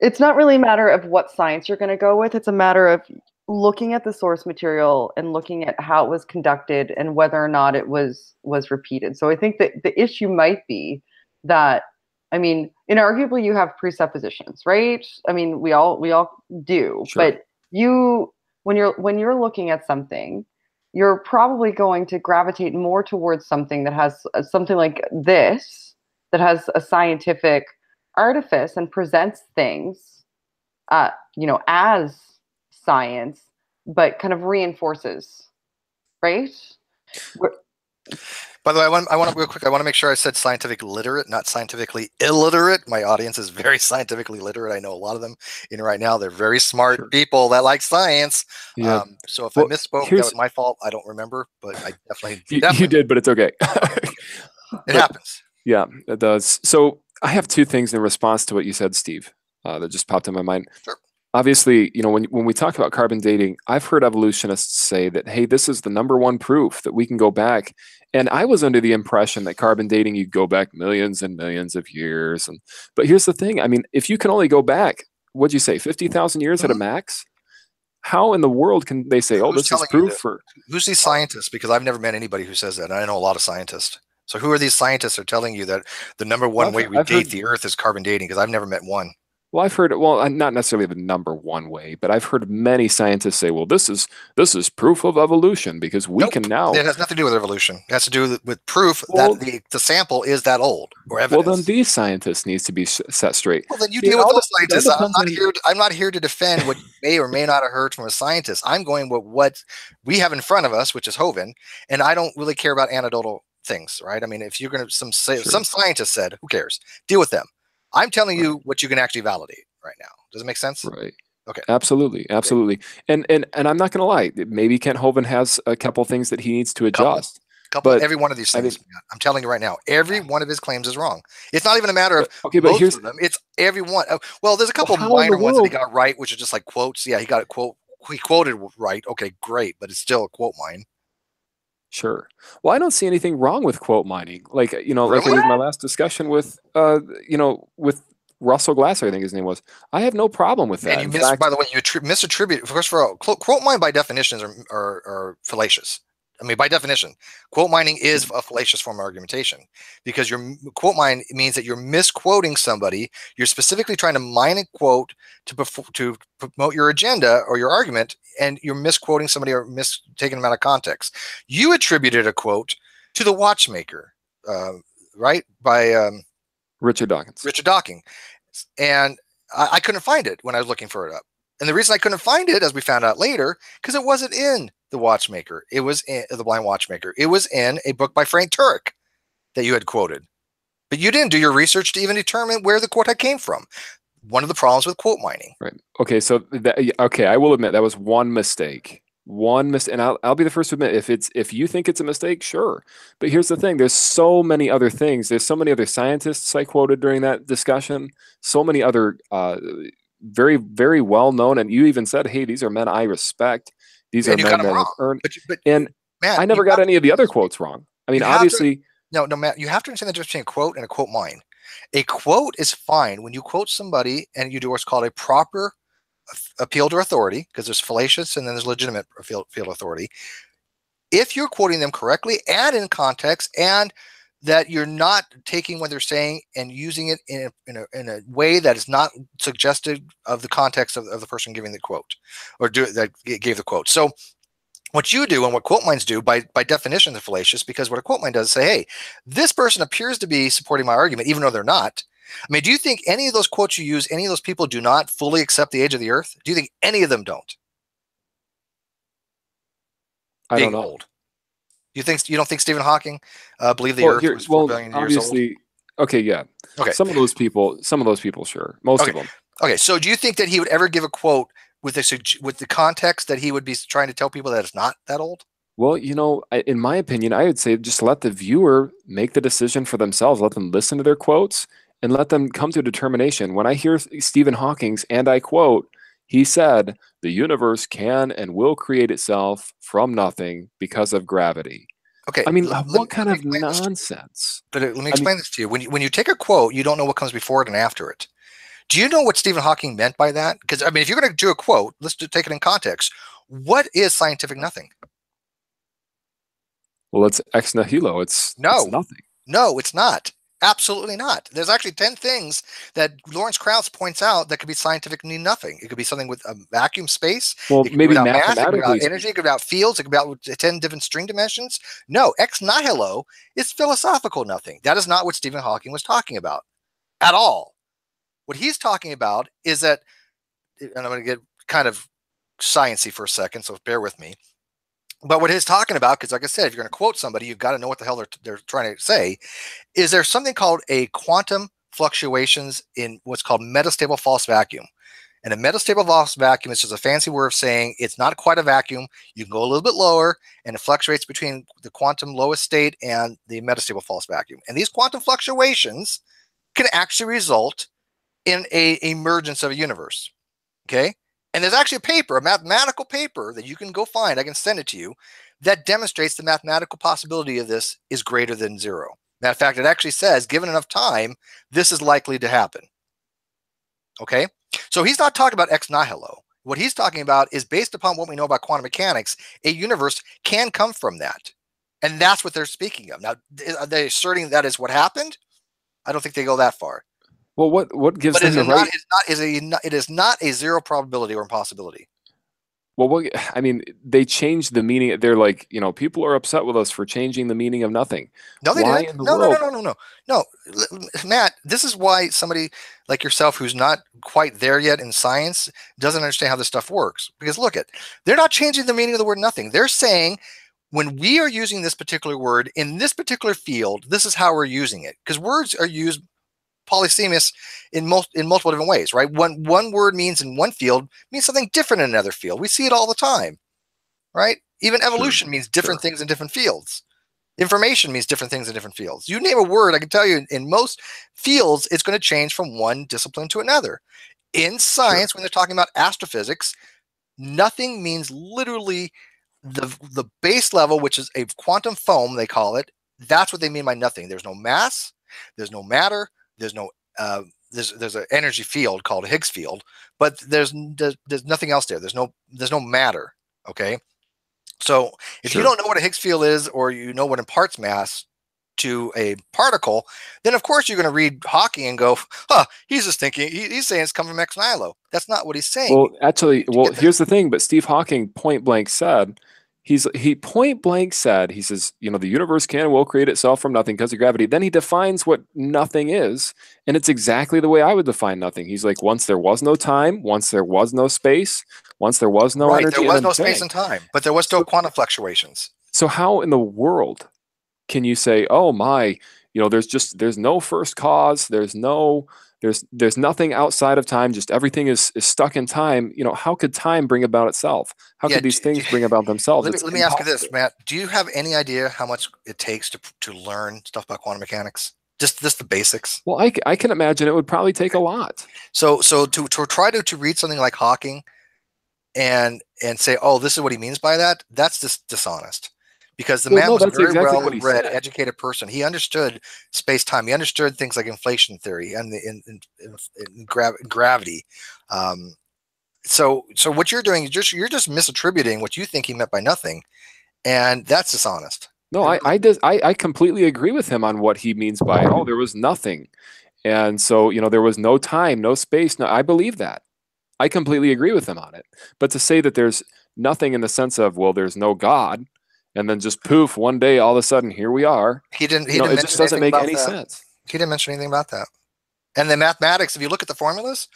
It's not really a matter of what science you're going to go with. It's a matter of looking at the source material and looking at how it was conducted and whether or not it was repeated. So I think that the issue might be that, I mean, inarguably you have presuppositions, right? I mean, we all do, but when you're looking at something, you're probably going to gravitate more towards something that has something like this that has a scientific artifice and presents things, as science, but kind of reinforces, right? By the way, I want to real quick. I want to make sure I said scientific literate, not scientifically illiterate. My audience is very scientifically literate. I know a lot of them in right now. They're very smart people that like science. Yeah. So if I misspoke, that was my fault. I don't remember, but I definitely you did, but it's okay. It happens. Yeah, it does. So I have two things in response to what you said, Steve, that just popped in my mind. Sure. Obviously, when we talk about carbon dating, I've heard evolutionists say that, hey, this is the #1 proof that we can go back. And I was under the impression that carbon dating, you go back millions and millions of years. But here's the thing. I mean, if you can only go back, what'd you say, 50,000 years at a max? How in the world can they say, this is proof for... Who's these scientists? Because I've never met anybody who says that. And I know a lot of scientists. So who are these scientists who are telling you that the #1 way we date the Earth is carbon dating? Because I've never met one. Well, I've heard, not necessarily the #1 way, but I've heard many scientists say, well, this is proof of evolution because we can now... It has nothing to do with evolution. It has to do with proof that the sample is that old, or evidence. Well, then these scientists needs to be set straight. Well, then you deal with those scientists. I'm not here to defend what you may or may not have heard from a scientist. I'm going with what we have in front of us, which is Hovind, and I don't really care about anecdotal things, right? I mean, if you're going to some scientist said, who cares? Deal with them. I'm telling you what you can actually validate right now. Does it make sense? Right. Okay. Absolutely. Absolutely. And I'm not going to lie. Maybe Kent Hovind has a couple things that he needs to adjust. Every one of these things. I'm telling you right now, every one of his claims is wrong. It's not even a matter of but here's of them. It's every one. Well, there's a couple minor ones that he got right, which are just like quotes. Yeah, he got a quote. He quoted right. Okay, great. But it's still a quote mine. Sure. Well, I don't see anything wrong with quote mining. Like, like I did my last discussion with, with Russell Glasser, I think his name was. I have no problem with that. And you by the way, you misattribute. First of all, quote mine by definitions are fallacious. I mean, by definition, quote mining is a fallacious form of argumentation because your quote mine means that you're misquoting somebody. You're specifically trying to mine a quote to promote your agenda or your argument, and you're misquoting somebody or taking them out of context. You attributed a quote to the watchmaker, right? By Richard Dawkins. Richard Dawkins. And I couldn't find it when I was looking for it up. And the reason I couldn't find it, as we found out later, because it wasn't in the Watchmaker. It was in the Blind Watchmaker. It was in a book by Frank Turek that you had quoted. But you didn't do your research to even determine where the quote came from. One of the problems with quote mining. Right. Okay. So I will admit that was one mistake. And I'll be the first to admit if you think it's a mistake, sure. But here's the thing: there's so many other things. There's so many other scientists I quoted during that discussion. So many other very, very well known, and you even said, "Hey, these are men I respect. These are men that have earned." And Matt, I never got any of the other quotes wrong. I mean, obviously, no, Matt. You have to understand the difference between a quote and a quote mine. A quote is fine when you quote somebody and you do what's called a proper appeal to authority, because there's fallacious and then there's legitimate appeal to authority. If you're quoting them correctly and in context, and that you're not taking what they're saying and using it in a way that is not suggestive of the context of the person giving the quote or that gave the quote. So what you do and what quote mines do by definition they're fallacious, because what a quote mine does is say, hey, this person appears to be supporting my argument, even though they're not. I mean, do you think any of those quotes you use, any of those people do not fully accept the age of the Earth? Do you think any of them don't? I don't know. Old. You don't think Stephen Hawking believed the Earth was 4 billion years old? Okay, yeah. Okay. Some of those people, sure. Most of them. Okay, so do you think that he would ever give a quote with the context that he would be trying to tell people that it's not that old? Well, in my opinion, I would say just let the viewer make the decision for themselves. Let them listen to their quotes and let them come to a determination. When I hear Stephen Hawking's, and I quote, he said, "The universe can and will create itself from nothing because of gravity." Okay. I mean, what kind of nonsense? But let me explain this to you. When you take a quote, you don't know what comes before it and after it. Do you know what Stephen Hawking meant by that? Because, I mean, if you're going to do a quote, let's take it in context. What is scientific nothing? Well, it's ex nihilo. It's nothing. No, it's not. Absolutely not. There's actually 10 things that Lawrence Krauss points out that could be scientifically nothing. It could be something with a vacuum space. Well, It could be maybe without mass. It could be mathematically. without energy. It could be without fields. It could be without 10 different string dimensions. No, ex nihilo is philosophical nothing. That is not what Stephen Hawking was talking about at all. What he's talking about is that, and I'm going to get kind of sciencey for a second, so bear with me. But what he's talking about, because like I said, if you're going to quote somebody, you've got to know what the hell they're trying to say. Is there something called a quantum fluctuations in what's called metastable false vacuum? And a metastable false vacuum is just a fancy word of saying it's not quite a vacuum. You can go a little bit lower, and it fluctuates between the quantum lowest state and the metastable false vacuum. And these quantum fluctuations can actually result in a emergence of a universe. Okay. And there's actually a paper, a mathematical paper that you can go find, I can send it to you, that demonstrates the mathematical possibility of this is greater than 0. Matter of fact, it actually says, given enough time, this is likely to happen. Okay? So he's not talking about ex nihilo. What he's talking about is based upon what we know about quantum mechanics, a universe can come from that. And that's what they're speaking of. Now, are they asserting that is what happened? I don't think they go that far. Well, what gives them the right? It is not a 0 probability or impossibility. Well, I mean, they changed the meaning. They're like, people are upset with us for changing the meaning of nothing. No, they didn't. No, Matt, this is why somebody like yourself who's not quite there yet in science doesn't understand how this stuff works. Because look they're not changing the meaning of the word nothing. They're saying when we are using this particular word in this particular field, this is how we're using it. Because words are used polysemous in multiple different ways, right? One word means in one field means something different in another field. We see it all the time, right? Even evolution means different things in different fields. Information means different things in different fields. You name a word, I can tell you in most fields, it's going to change from one discipline to another. In science, when they're talking about astrophysics, nothing means literally the base level, which is a quantum foam, they call it. That's what they mean by nothing. There's no mass, there's no matter, there's no there's an energy field called a Higgs field, but there's nothing else there. There's no matter. Okay, so if you don't know what a Higgs field is, or you know what imparts mass to a particle, then of course you're going to read Hawking and go, he's just thinking he's saying it's coming from ex nihilo. That's not what he's saying. Well, actually, here's the thing. But Steve Hawking point blank said. He point blank said, he says, the universe can and will create itself from nothing because of gravity. Then he defines what nothing is, and it's exactly the way I would define nothing. He's like, once there was no time, once there was no space, once there was no energy. There was no space and time, but there was still quantum fluctuations. So how in the world can you say, oh my, there's no first cause, there's nothing outside of time, just everything is stuck in time. How could time bring about itself? How could these things bring about themselves? Let me ask you this, Matt. Do you have any idea how much it takes to learn stuff about quantum mechanics? Just the basics. Well, I can imagine it would probably take a lot. So to try to read something like Hawking and say, oh, this is what he means by that, that's just dishonest. Because the man was a very well-read, educated person. He understood space-time. He understood things like inflation theory and gravity. So what you're doing is you're just misattributing what you think he meant by nothing, and that's dishonest. No, I completely agree with him on what he means by there was nothing, and so there was no time, no space. No, I believe that. I completely agree with him on it. But to say that there's nothing in the sense of there's no God. And then just poof, one day, all of a sudden, here we are. He didn't. It just doesn't make any sense. He didn't mention anything about that. And the mathematics, if you look at the formulas,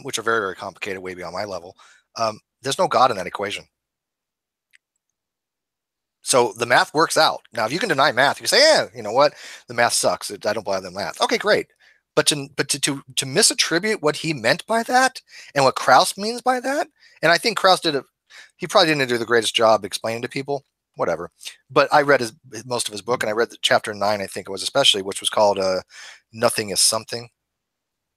which are very, very complicated, way beyond my level, there's no God in that equation. So the math works out. Now, if you can deny math, you say, you know what, the math sucks. I don't believe the math. Okay, great. But to misattribute what he meant by that and what Krauss means by that, and I think Krauss he probably didn't do the greatest job explaining to people. Whatever, but I read most of his book, and I read chapter 9, I think it was especially, which was called "Nothing is Something,"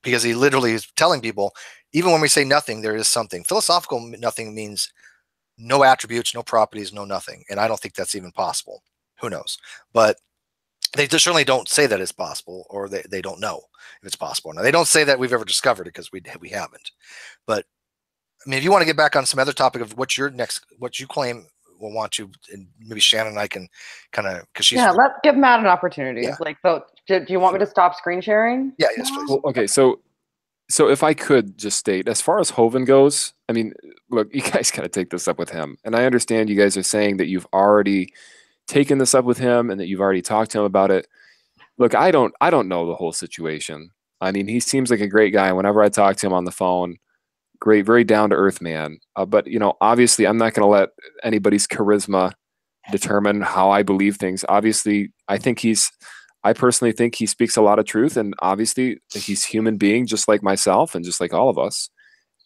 because he literally is telling people, even when we say nothing, there is something. Philosophical nothing means no attributes, no properties, no nothing, and I don't think that's even possible. Who knows? But they certainly don't say that it's possible, or they don't know if it's possible. Now, they don't say that we've ever discovered it because we haven't. But I mean, if you want to get back on some other topic of what you claim will want to, and maybe Shannon and I can kind of, because she's let's give Matt an opportunity. Yeah. Like, so do you want me to stop screen sharing? Yeah, yes, please. Well, okay, so if I could just state, as far as Hovind goes, I mean, look, you guys got to take this up with him. And I understand you guys are saying that you've already taken this up with him and that you've already talked to him about it. Look, I don't know the whole situation. I mean, he seems like a great guy. Whenever I talk to him on the phone, great, very down to earth man. But obviously, I'm not going to let anybody's charisma determine how I believe things. Obviously, I personally think he speaks a lot of truth, and obviously, he's a human being just like myself and just like all of us.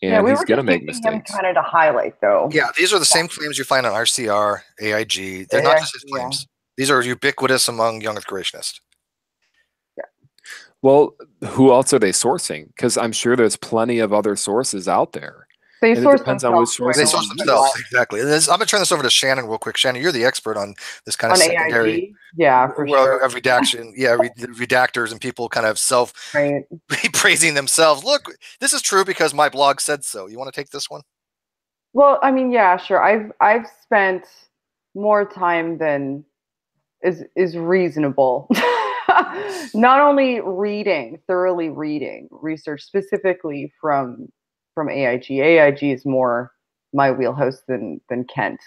And he's going to make mistakes. Kind of to highlight, though. Yeah, these are the same claims you find on RCR, AIG. They're not just his claims. These are ubiquitous among young Earth creationists. Well, who else are they sourcing? Because I'm sure there's plenty of other sources out there. They source themselves. They source themselves, exactly. I'm going to turn this over to Shannon real quick. Shannon, you're the expert on this kind of secondary. AIG? Yeah, for sure. Of redaction, redactors and people kind of praising themselves. Look, this is true because my blog said so. You want to take this one? Well, I mean, yeah, sure. I've spent more time than is reasonable. Not only thoroughly reading research specifically from AIG. AIG is more my wheelhouse than Kent,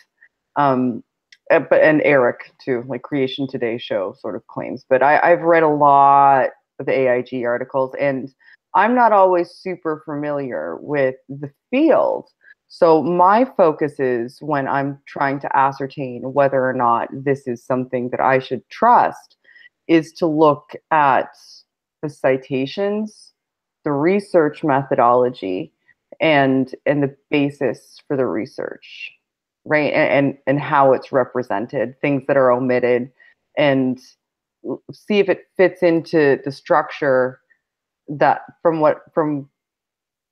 and Eric too, like Creation Today show sort of claims. But I've read a lot of the AIG articles, and I'm not always super familiar with the field. So my focus is, when I'm trying to ascertain whether or not this is something that I should trust, is to look at the citations, the research methodology, and the basis for the research, right? And how it's represented, things that are omitted, and see if it fits into the structure that from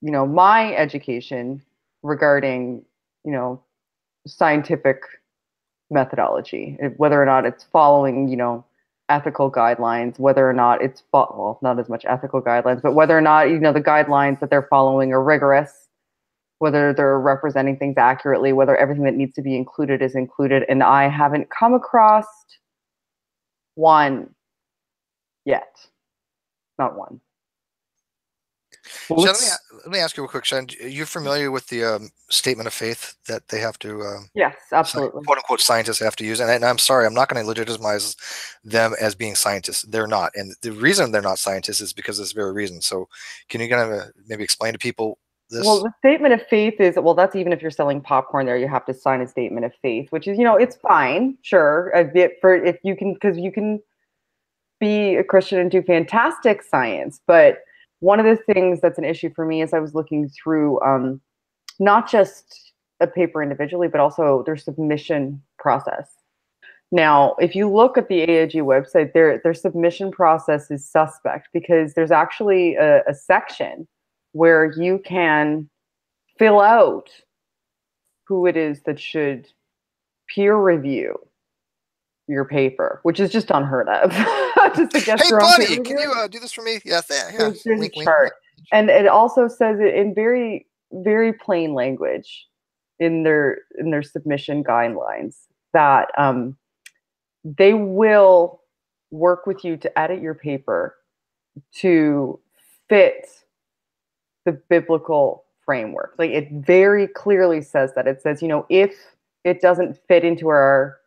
my education regarding scientific methodology, whether or not it's following ethical guidelines, whether or not it's not as much ethical guidelines, but whether or not the guidelines that they're following are rigorous, whether they're representing things accurately, whether everything that needs to be included is included. And I haven't come across one yet. Not one. Well, let me ask you real quick, Shannon. Are you familiar with the statement of faith that they have to? Yes, absolutely. Quote unquote scientists have to use, and I'm sorry, I'm not going to legitimize them as being scientists. They're not, and the reason they're not scientists is because of this very reason. So, can you kind of maybe explain to people this? Well, the statement of faith is, that's even if you're selling popcorn there, you have to sign a statement of faith, which is it's fine, sure, a bit because you can be a Christian and do fantastic science, but one of the things that's an issue for me is I was looking through not just a paper individually, but also their submission process. Now, if you look at the AIG website, their submission process is suspect, because there's actually a section where you can fill out who it is that should peer review your paper, which is just unheard of. Just to get hey, buddy, can you do this for me? Yeah, there's a chart. And it also says it in very, very plain language in their submission guidelines that they will work with you to edit your paper to fit the biblical framework. Like, it very clearly says that. It says, if it doesn't fit into our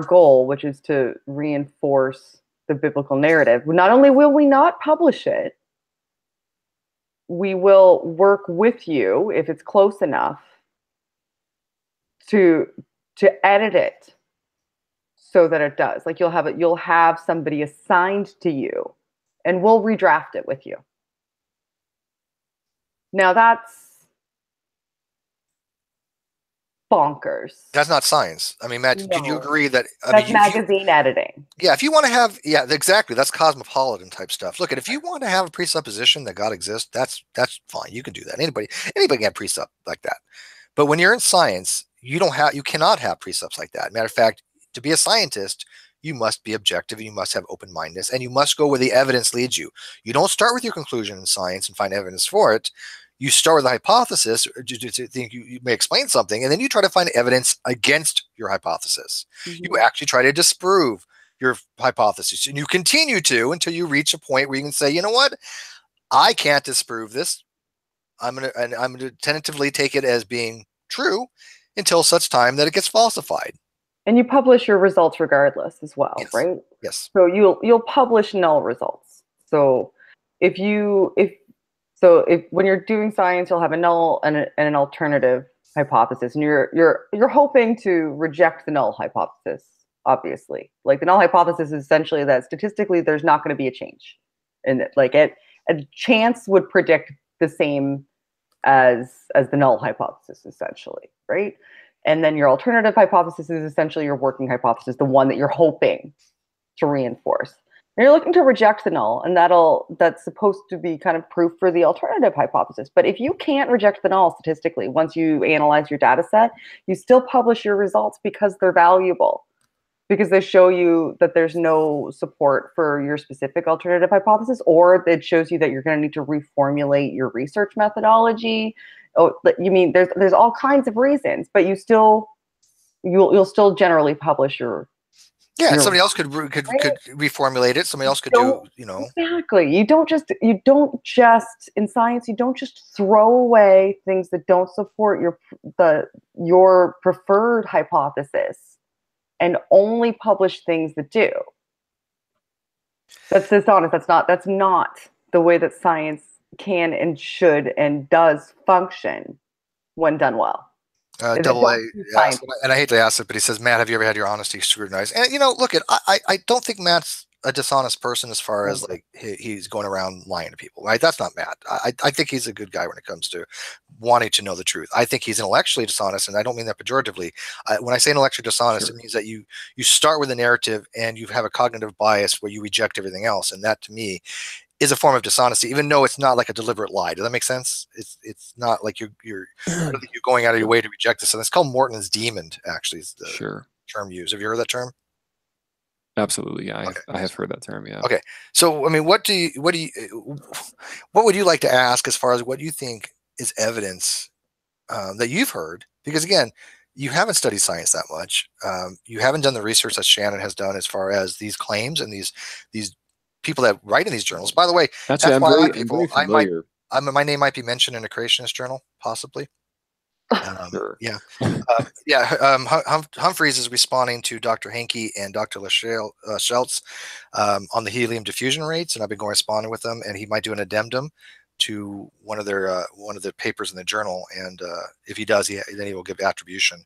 goal, which is to reinforce the biblical narrative, not only will we not publish it, we will work with you, if it's close enough, to edit it so that it does. Like, you'll have somebody assigned to you, and we'll redraft it with you. Now, that's bonkers. That's not science. I mean, Matt, could you agree that that's magazine editing? Yeah, if you want to have, exactly. That's cosmopolitan type stuff. Look, if you want to have a presupposition that God exists, that's fine. You can do that. Anybody can have presup like that. But when you're in science, you cannot have presups like that. Matter of fact, to be a scientist, you must be objective, and you must have open-mindedness, and you must go where the evidence leads you. You don't start with your conclusion in science and find evidence for it. you start with a hypothesis to think you may explain something, and then you try to find evidence against your hypothesis. You actually try to disprove your hypothesis, and you continue to until you reach a point where you can say, you know what, I can't disprove this. I'm gonna tentatively take it as being true until such time that it gets falsified. And you publish your results regardless as well, Yes. right? Yes. So you'll publish null results. So if when you're doing science, you'll have a null and an alternative hypothesis, and you're hoping to reject the null hypothesis. Obviously, like the null hypothesis is essentially that statistically there's not going to be a change, and like a chance would predict the same as the null hypothesis, essentially, right? And then your alternative hypothesis is essentially your working hypothesis, the one that you're hoping to reinforce. And you're looking to reject the null, and that's supposed to be kind of proof for the alternative hypothesis. But if you can't reject the null statistically, once you analyze your data set, you still publish your results because they're valuable, because they show you that there's no support for your specific alternative hypothesis, or it shows you that you're going to need to reformulate your research methodology. Oh, you mean there's all kinds of reasons, but you'll still generally publish your. Yeah, somebody else could reformulate it. Somebody else could do, Exactly. You don't just in science, you don't just throw away things that don't support your preferred hypothesis and only publish things that do. That's dishonest. That's not the way that science can and should and does function when done well. Double A, and I hate to ask it, but he says, Matt, have you ever had your honesty scrutinized? And look, I don't think Matt's a dishonest person as far as like he's going around lying to people, right? That's not Matt. I think he's a good guy when it comes to wanting to know the truth. I think he's intellectually dishonest, and I don't mean that pejoratively. When I say intellectually dishonest, It means that you start with a narrative and you have a cognitive bias where you reject everything else, and that to me is a form of dishonesty, even though it's not like a deliberate lie. Does that make sense? It's not like you're going out of your way to reject this. And it's called Morton's demon, actually, is the term used. Have you heard that term? Absolutely, yeah. I have heard that term, yeah. Okay, so I mean, what would you like to ask as far as what you think is evidence that you've heard? Because again, you haven't studied science that much. You haven't done the research that Shannon has done as far as these claims and these people that write in these journals. By the way, actually, my name might be mentioned in a creationist journal, possibly. Sure. Yeah. Humphreys is responding to Dr. Henke and Dr. Schultz on the helium diffusion rates, and I've been corresponding with them, and he might do an addendum to one of the papers in the journal, and if he does, then he will give attribution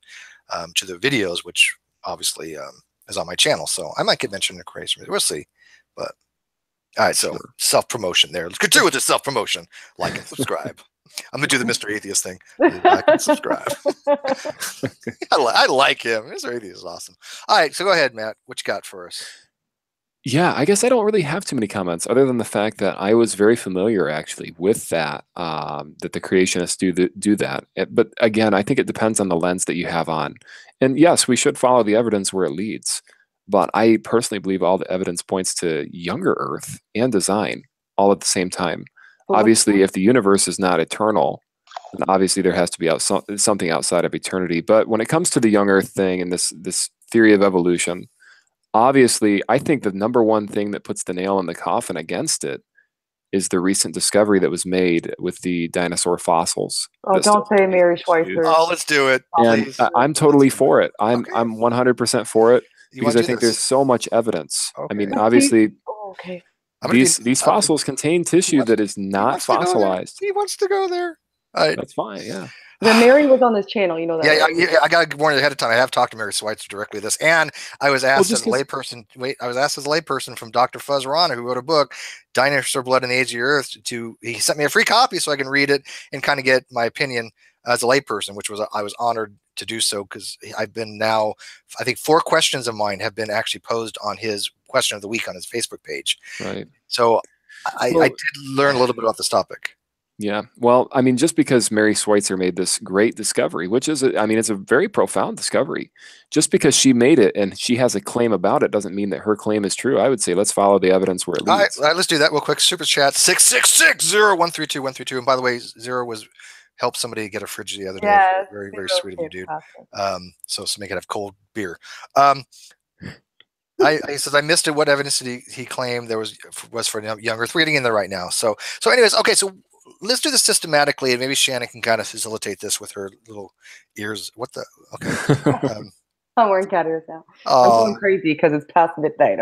to the videos, which obviously is on my channel. So I might get mentioned in a creationist. We'll see, but. All right, so self-promotion there. Let's continue with the self-promotion. Like and subscribe. I'm going to do the Mr. Atheist thing. Like and subscribe. I like him. Mr. Atheist is awesome. All right, so go ahead, Matt. What you got for us? Yeah, I guess I don't really have too many comments other than the fact that I was very familiar actually with that, that the creationists do that. But again, I think it depends on the lens that you have on. And yes, we should follow the evidence where it leads. But I personally believe all the evidence points to younger Earth and design all at the same time. Obviously, if the universe is not eternal, then obviously there has to be something outside of eternity. But when it comes to the young Earth thing and this theory of evolution, obviously, I think the number one thing that puts the nail in the coffin against it is the recent discovery that was made with the dinosaur fossils. Oh, don't say Mary Schweitzer. Oh, let's do it. And I'm totally for it. I'm 100% for it. Because I think there's so much evidence. Okay. I mean, obviously, these fossils contain tissue that is not fossilized. He wants to go there. That's fine, yeah. Then Mary was on this channel, you know that. Yeah, I got to warn you ahead of time. I have talked to Mary Schweitzer directly this, and I was asked as a layperson. I was asked as a layperson from Dr. Fuzz Rana, who wrote a book, "Dinosaur Blood and the Age of the Earth." He sent me a free copy so I can read it and kind of get my opinion as a layperson, which was I was honored to do so because I've been now, I think 4 questions of mine have been actually posed on his question of the week on his Facebook page. Right. So I did learn a little bit about this topic. Yeah. Well, I mean, just because Mary Schweitzer made this great discovery, which is, I mean, it's a very profound discovery. Just because she made it and she has a claim about it doesn't mean that her claim is true. I would say let's follow the evidence where it leads. All right, let's do that real quick. Super chat 6660132. And by the way, Zero was helped somebody get a fridge the other day. Yes, Very, very sweet of you, dude. So make it have cold beer. He says I missed it. What evidence did he claim there was for young Earth? We're getting in there right now. So anyways, okay. So let's do this systematically, and maybe Shannon can kind of facilitate this with her little ears. What the? Okay. I'm wearing cat ears now. I'm going crazy because it's past midnight.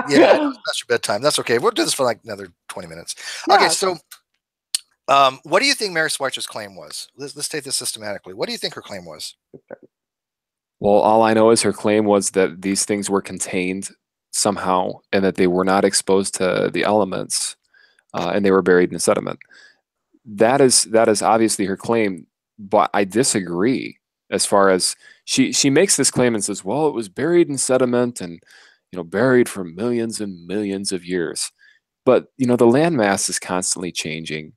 Yeah, that's your bedtime. That's okay. We'll do this for like another 20 minutes. Yeah, okay, so what do you think Mary Schweitzer's claim was? Let's take this systematically. What do you think her claim was? Well, all I know is her claim was that these things were contained somehow and that they were not exposed to the elements and they were buried in the sediment. That is obviously her claim, but I disagree as far as she makes this claim and says, well, it was buried in sediment and, you know, buried for millions and millions of years. But, you know, the landmass is constantly changing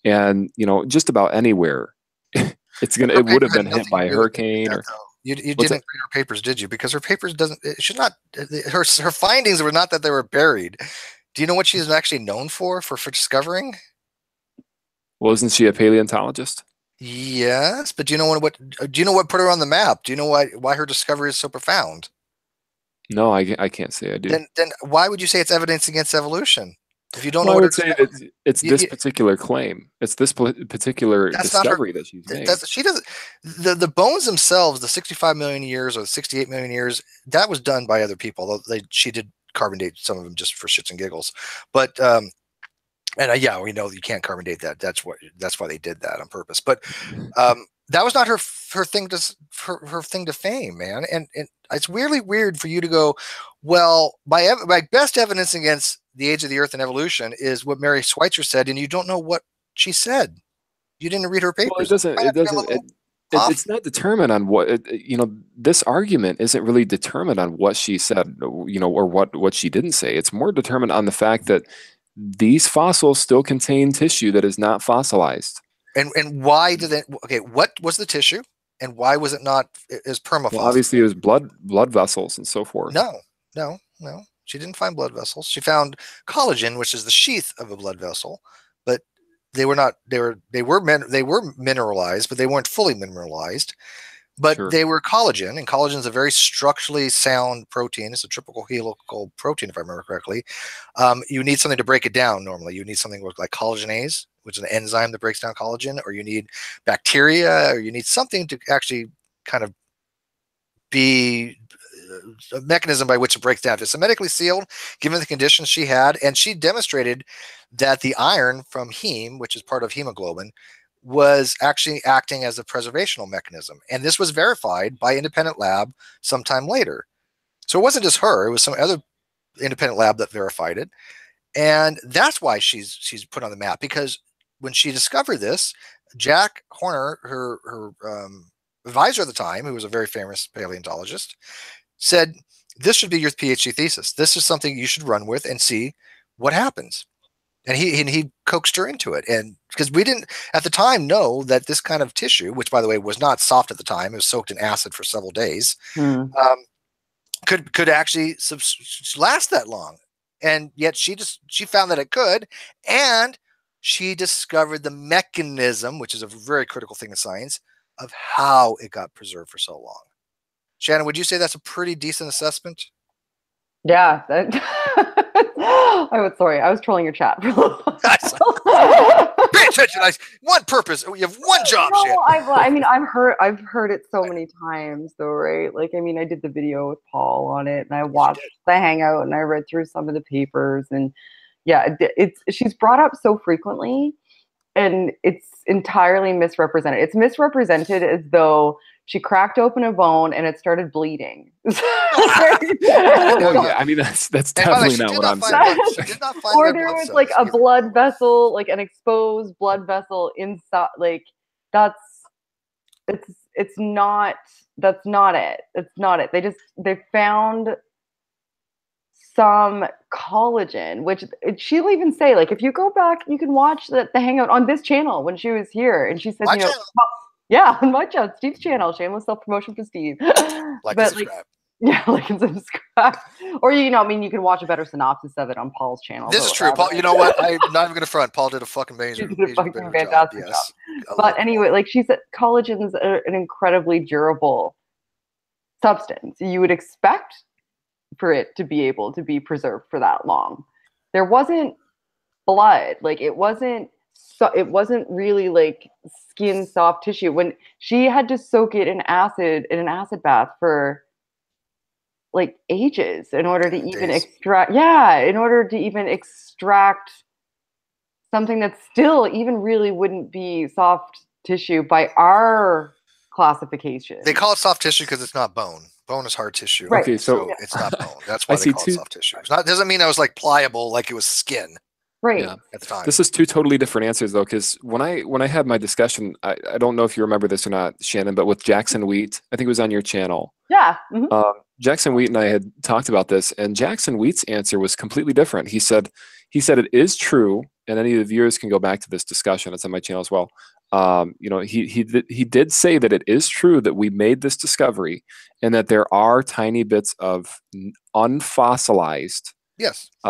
and, you know, just about anywhere it would have been hit by a hurricane or. You didn't read her papers, did you? Because her papers her findings were not that they were buried. Do you know what she's actually known for discovering? Well, isn't she a paleontologist? Yes, but do you know what put her on the map? Do you know why her discovery is so profound? No, I can't say I do. Then why would you say it's evidence against evolution? If you don't know I what would say it's this particular claim. It's this particular discovery that she's made. She doesn't. The bones themselves, the 65 million years or the 68 million years, that was done by other people. She did carbon date some of them just for shits and giggles, but yeah, we know you can't carbon date that. That's why they did that on purpose. But that was not her thing to fame, man. And it's weirdly weird for you to go, well, my best evidence against the age of the Earth and evolution is what Mary Schweitzer said, and you don't know what she said. You didn't read her papers. Well, it's not determined on what you know. This argument isn't really determined on what she said, you know, or what she didn't say. It's more determined on the fact that these fossils still contain tissue that is not fossilized. And why did it? Okay, what was the tissue, and why was it not as permafossil? Well, obviously, it was blood vessels and so forth. No. She didn't find blood vessels. She found collagen, which is the sheath of a blood vessel, but they were not. They were mineralized, but they weren't fully mineralized. But Sure. They were collagen, and collagen is a very structurally sound protein. It's a triple helical protein, if I remember correctly. You need something to break it down normally. You need something like collagenase, which is an enzyme that breaks down collagen, or you need bacteria, or you need something to actually kind of be a mechanism by which it breaks down. If it's hermetically sealed, given the conditions she had, and she demonstrated that the iron from heme, which is part of hemoglobin, was actually acting as a preservational mechanism. And this was verified by independent lab sometime later. So it wasn't just her, it was some other independent lab that verified it. And that's why she's put on the map, because when she discovered this, Jack Horner, her advisor at the time, who was a very famous paleontologist, said, this should be your PhD thesis. This is something you should run with and see what happens. And he coaxed her into it. And because we didn't at the time know that this kind of tissue, which by the way was not soft at the time, it was soaked in acid for several days, could actually last that long. And yet she found that it could, and she discovered the mechanism, which is a very critical thing in science, of how it got preserved for so long. Shannon, would you say that's a pretty decent assessment? Yeah. Sorry, I was trolling your chat. Pay attention. One purpose. You have one job. No, I've heard it so many times though, right? Like, I mean, I did the video with Paul on it, and I watched the Hangout, and I read through some of the papers, and yeah, she's brought up so frequently, and it's entirely misrepresented. It's misrepresented as though she cracked open a bone and it started bleeding. Yeah, I mean that's definitely not what I'm saying. Or there was like a blood vessel, like an exposed blood vessel inside. Like that's not it. It's not it. They found some collagen, which she'll even say, like, if you go back, you can watch the hangout on this channel when she was here, and she said, My you know, channel. yeah, on my channel, Steve's channel, shameless self-promotion for Steve. Like But and subscribe. yeah, like and subscribe. Or, you know, I mean, you can watch a better synopsis of it on Paul's channel. This is true, Paul. You know what? I'm not even gonna front. Paul did a fucking He amazing, did a fucking better fantastic job. Yes. But anyway, like she said, collagen is an incredibly durable substance. You would expect for it to be able to be preserved for that long. There wasn't blood, like it wasn't really like skin soft tissue. When she had to soak it in an acid bath for like ages in order to even extract something that still even really wouldn't be soft tissue by our classification. They call it soft tissue because it's not bone. Bone is hard tissue. Right. Okay, so it's not bone. That's why they call it soft tissue. It doesn't mean I was like pliable, like it was skin. Right. Yeah. At the time. This is two totally different answers though, because when I had my discussion, I don't know if you remember this or not, Shannon, but with Jackson Wheat, I think it was on your channel. Yeah. Jackson Wheat and I had talked about this, and Jackson Wheat's answer was completely different. He said it is true, and any of the viewers can go back to this discussion. It's on my channel as well. You know, he did say that it is true that we made this discovery, and that there are tiny bits of unfossilized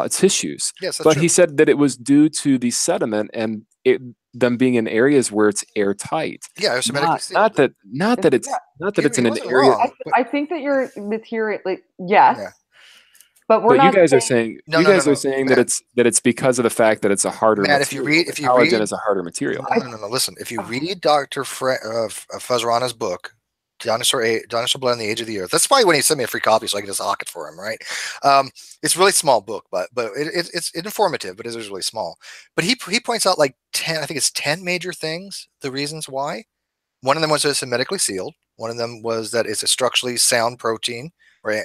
tissues. Yes, that's but true. He said that it was due to the sediment and them being in areas where it's airtight. Yeah, it was hermetically sealed. Not that it's in an area. Wrong, I think that your material, like, yes. Yeah. But you guys are saying that it's because of the fact that it's a harder Matt, material. Collagen is a harder material. No. Listen, if you read Dr. Fazrana's book, Dinosaur Blood and the Age of the Earth. That's why when he sent me a free copy, so I can just hawk it for him, right? It's a really small book, but it's informative, but it is really small. But he points out like 10, I think it's 10 major things, the reasons why. One of them was that it's hermetically sealed. One of them was that it's a structurally sound protein. Right.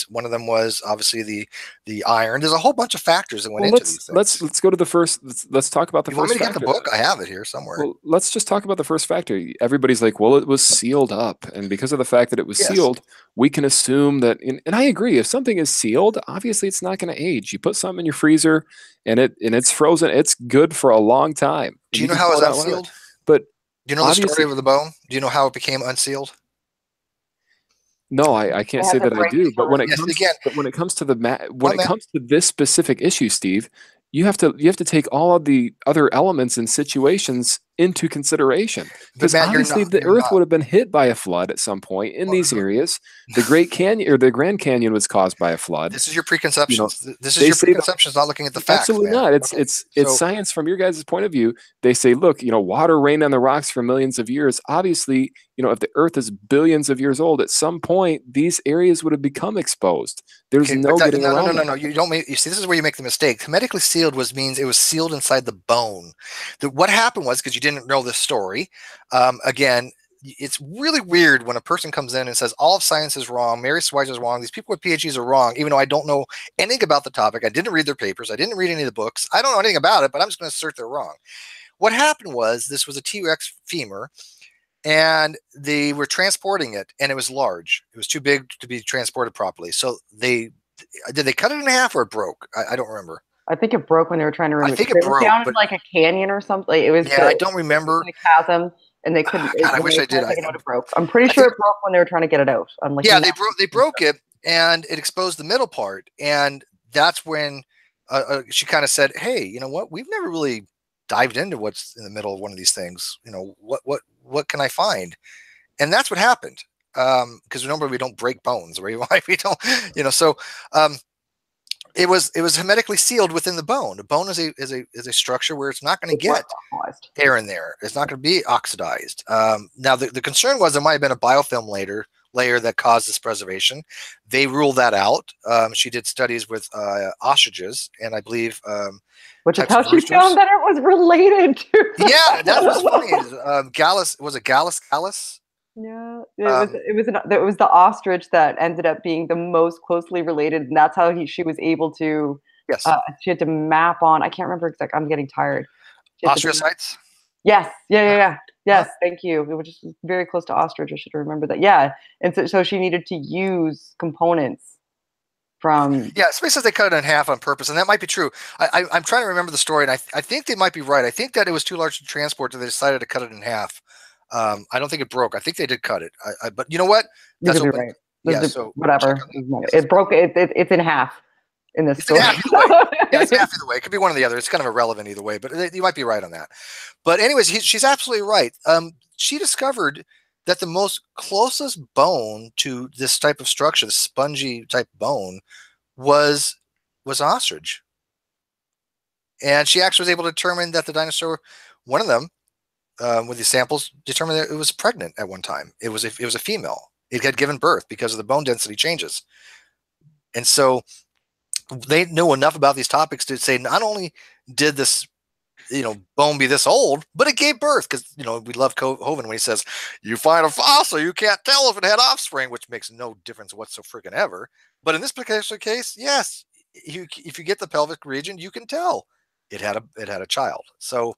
One of them was obviously the iron. There's a whole bunch of factors that went into these things. Let's go to the first. Let's talk about the first. You want me to factor. get the book? I have it here somewhere. Well, let's just talk about the first factor. Everybody's like, well, it was sealed up, and because of the fact that it was sealed, we can assume that. And I agree. If something is sealed, obviously it's not going to age. You put something in your freezer, and it's frozen. It's good for a long time. Do you know how it's unsealed? But do you know the story of the bone? Do you know how it became unsealed? No, I can't say that I do. But when it comes to this specific issue, Steve, you have to take all of the other elements and situations into consideration. Because obviously the Earth would have been hit by a flood at some point in these areas. The Great Canyon or the Grand Canyon was caused by a flood. This is your preconceptions. This is your preconceptions, not looking at the facts. Absolutely not. It's science from your guys' point of view. They say, look, water rained on the rocks for millions of years. Obviously, if the Earth is billions of years old, at some point these areas would have become exposed. There's no getting around it. No. You don't make. You see, this is where you make the mistake. Hermetically sealed means it was sealed inside the bone. What happened was, because you didn't know this story, again, it's really weird when a person comes in and says all of science is wrong, Mary Schweitzer is wrong, these people with PhDs are wrong, even though I don't know anything about the topic. I didn't read their papers. I didn't read any of the books. I don't know anything about it, but I'm just going to assert they're wrong. What happened was this was a T-Rex femur, and they were transporting it, and it was large. It was too big to be transported properly. So did they cut it in half or it broke? I don't remember. I think it broke when they were trying to remove it. I think it broke. It sounded like a canyon or something. It was. Yeah, I don't remember. A chasm, and they couldn't. God, I wish I did. It broke. I'm pretty sure it broke when they were trying to get it out. I'm like, yeah, they broke it, and it exposed the middle part, and that's when she kind of said, "Hey, you know what? We've never really dived into what's in the middle of one of these things. What can I find?" And that's what happened. Because normally we don't break bones, right? We don't, So it was hermetically sealed within the bone. The bone is a structure where it's not going to get air in there. It's not going to be oxidized. Now the concern was there might have been a biofilm layer that caused this preservation. They ruled that out. She did studies with ostriches, and I believe which is how she found that it was related to. Yeah, that was funny. Gallus, was it Gallus? Yeah, it was the ostrich that ended up being the most closely related, and that's how she was able to. Yes. She had to map on. I can't remember exactly. I'm getting tired. Ostracites. Yes. Yeah. Yes. Thank you. It was just very close to ostrich. I should remember that. Yeah, and so she needed to use components from. Yeah, somebody says they cut it in half on purpose, and that might be true. I'm trying to remember the story, and I think they might be right. I think that it was too large to transport, so they decided to cut it in half. I don't think it broke. I think they did cut it. But you know what? You That's could be open. right. Yeah, so whatever. It broke. It's in half in this it's in story. half either way. Yeah, it's half either way. It could be one or the other. It's kind of irrelevant either way, but you might be right on that. But anyways, she's absolutely right. She discovered that the most closest bone to this type of structure, the spongy type bone, was ostrich. And she actually was able to determine that the dinosaur, one of them, with these samples, determined that it was pregnant at one time. It was a female. It had given birth because of the bone density changes. And so they knew enough about these topics to say not only did this bone be this old, but it gave birth, because we love Hovind when he says, you find a fossil, you can't tell if it had offspring, which makes no difference whatsoever freaking ever. But in this particular case, yes, if you get the pelvic region, you can tell it had a child. So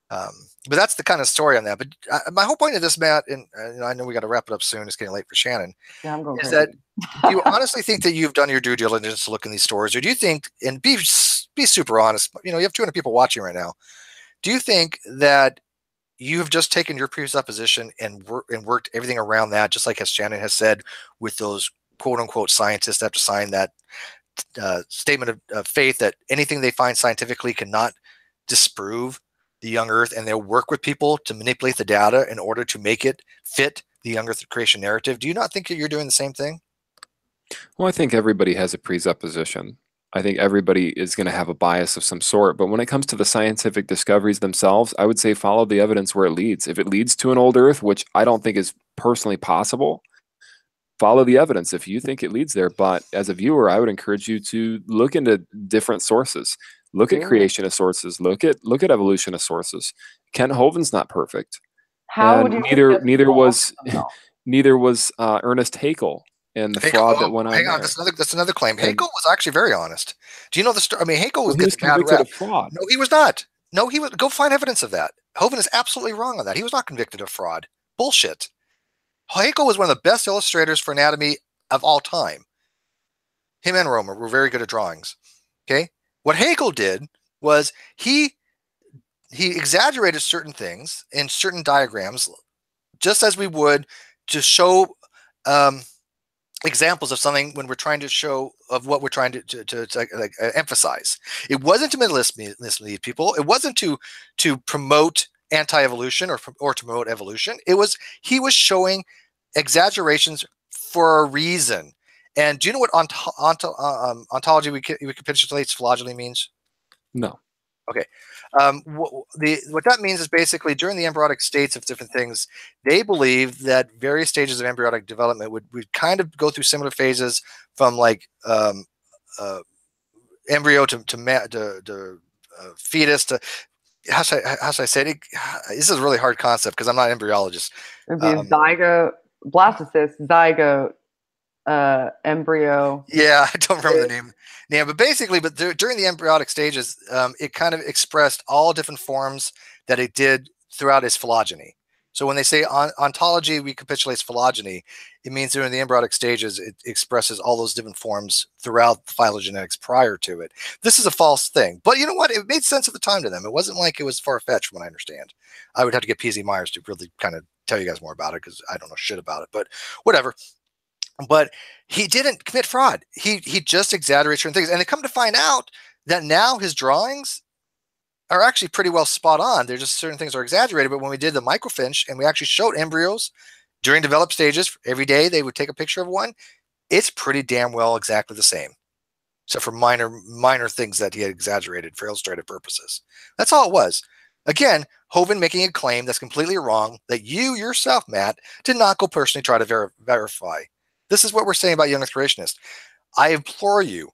but that's the kind of story on that. But my whole point of this, Matt, and I know we got to wrap it up soon, it's getting late for Shannon. Yeah, I'm going is crazy. that do you honestly think that you've done your due diligence to look in these stories, or do you think, and be super honest, you have 200 people watching right now, do you think that you have just taken your presupposition and worked everything around that, just like as Shannon has said, with those quote unquote scientists that have to sign that statement of faith that anything they find scientifically cannot disprove the young earth, and they'll work with people to manipulate the data in order to make it fit the young earth creation narrative? Do you not think that you're doing the same thing? Well, I think everybody has a presupposition. I think everybody is going to have a bias of some sort. But when it comes to the scientific discoveries themselves, I would say follow the evidence where it leads. If it leads to an old earth, which I don't think is personally possible, follow the evidence if you think it leads there. But as a viewer, I would encourage you to look into different sources. Look at creationist sources. Look at evolutionist sources. Kent Hovind's not perfect. How and would you neither was Ernest Haeckel and the fraud that went on. Hang on, that's another claim. Haeckel was actually very honest. Do you know the story? I mean, Haeckel was convicted of fraud. No, he was not. No, he was. Go find evidence of that. Hovind is absolutely wrong on that. He was not convicted of fraud. Bullshit. Haeckel was one of the best illustrators for anatomy of all time. Him and Romer were very good at drawings. Okay, what Haeckel did was he exaggerated certain things in certain diagrams, just as we would to show examples of something when we're trying to show of what we're trying to emphasize. It wasn't to mislead people. It wasn't to promote anti-evolution or to promote evolution. He was showing exaggerations for a reason. And do you know what ontology recapitulates phylogeny means? No. Okay. What that means is basically during the embryonic states of different things, they believe that various stages of embryonic development would kind of go through similar phases, from like embryo to fetus to how should I say it? This is a really hard concept because I'm not an embryologist. It'd be zygote, blastocyst, zygote, embryo. Yeah, I don't remember the name. Yeah, but basically, during the embryonic stages, it kind of expressed all different forms that it did throughout its phylogeny. So when they say ontology recapitulates phylogeny, it means during the embryonic stages, it expresses all those different forms throughout phylogenetics prior to it. This is a false thing. But you know what? It made sense at the time to them. It wasn't like it was far-fetched from what I understand. I would have to get P.Z. Myers to really kind of tell you guys more about it because I don't know shit about it. But whatever. But he didn't commit fraud. He just exaggerated certain things. And they come to find out that now his drawings are actually pretty well spot on. There's just certain things are exaggerated. But when we did the microfinch and we actually showed embryos during developed stages, every day they would take a picture of one, it's pretty damn well exactly the same. Except for minor things that he had exaggerated for illustrative purposes. That's all it was. Again, Hovind making a claim that's completely wrong that you yourself, Matt, did not go personally try to verify. This is what we're saying about young earth creationists. I implore you,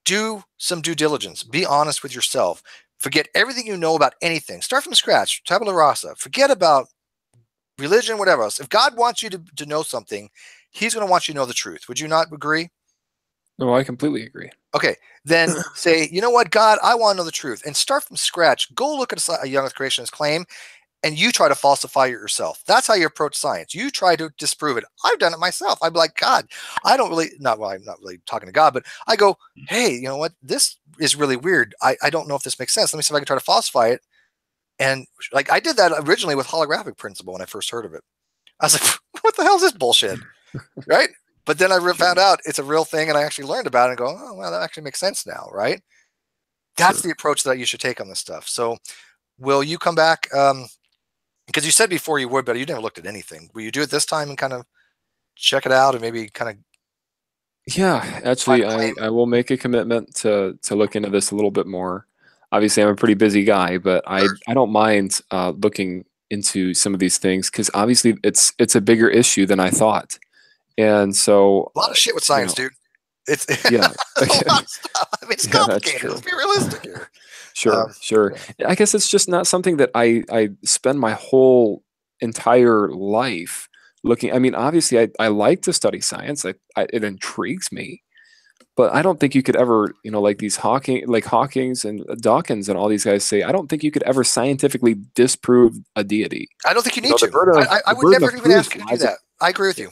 do some due diligence. Be honest with yourself. Forget everything you know about anything. Start from scratch. Tabula rasa. Forget about religion, whatever else. If God wants you to know something, he's going to want you to know the truth. Would you not agree? No, I completely agree. Okay, then say, you know what, God, I want to know the truth. And start from scratch. Go look at a young earth creationist claim and you try to falsify it yourself. That's how you approach science. You try to disprove it. I've done it myself. I'm like, God, I don't really, not, well, I'm not really talking to God, but I go, hey, you know what? This is really weird. I don't know if this makes sense. Let me see if I can try to falsify it. And like, I did that originally with holographic principle when I first heard of it. I was like, what the hell is this bullshit? Right? But then I found out it's a real thing, and I actually learned about it and go, oh, well, that actually makes sense now, right? That's the approach that you should take on this stuff. So will you come back? Because you said before you would, but you never looked at anything. Will you do it this time and kind of check it out and maybe kind of? Yeah, actually, I will make a commitment to look into this a little bit more. Obviously, I'm a pretty busy guy, but I don't mind looking into some of these things, because obviously it's a bigger issue than I thought. And so a lot of shit with science, dude. It's yeah, a lot of stuff. I mean, it's complicated. Let's be realistic here. Sure. I guess it's just not something that I spend my whole entire life looking. I mean, obviously, I like to study science. It intrigues me, but I don't think you could ever, like these Hawking's and Dawkins and all these guys say, I don't think you could ever scientifically disprove a deity. I don't think you need to. I would never even ask you to do that. I agree with you.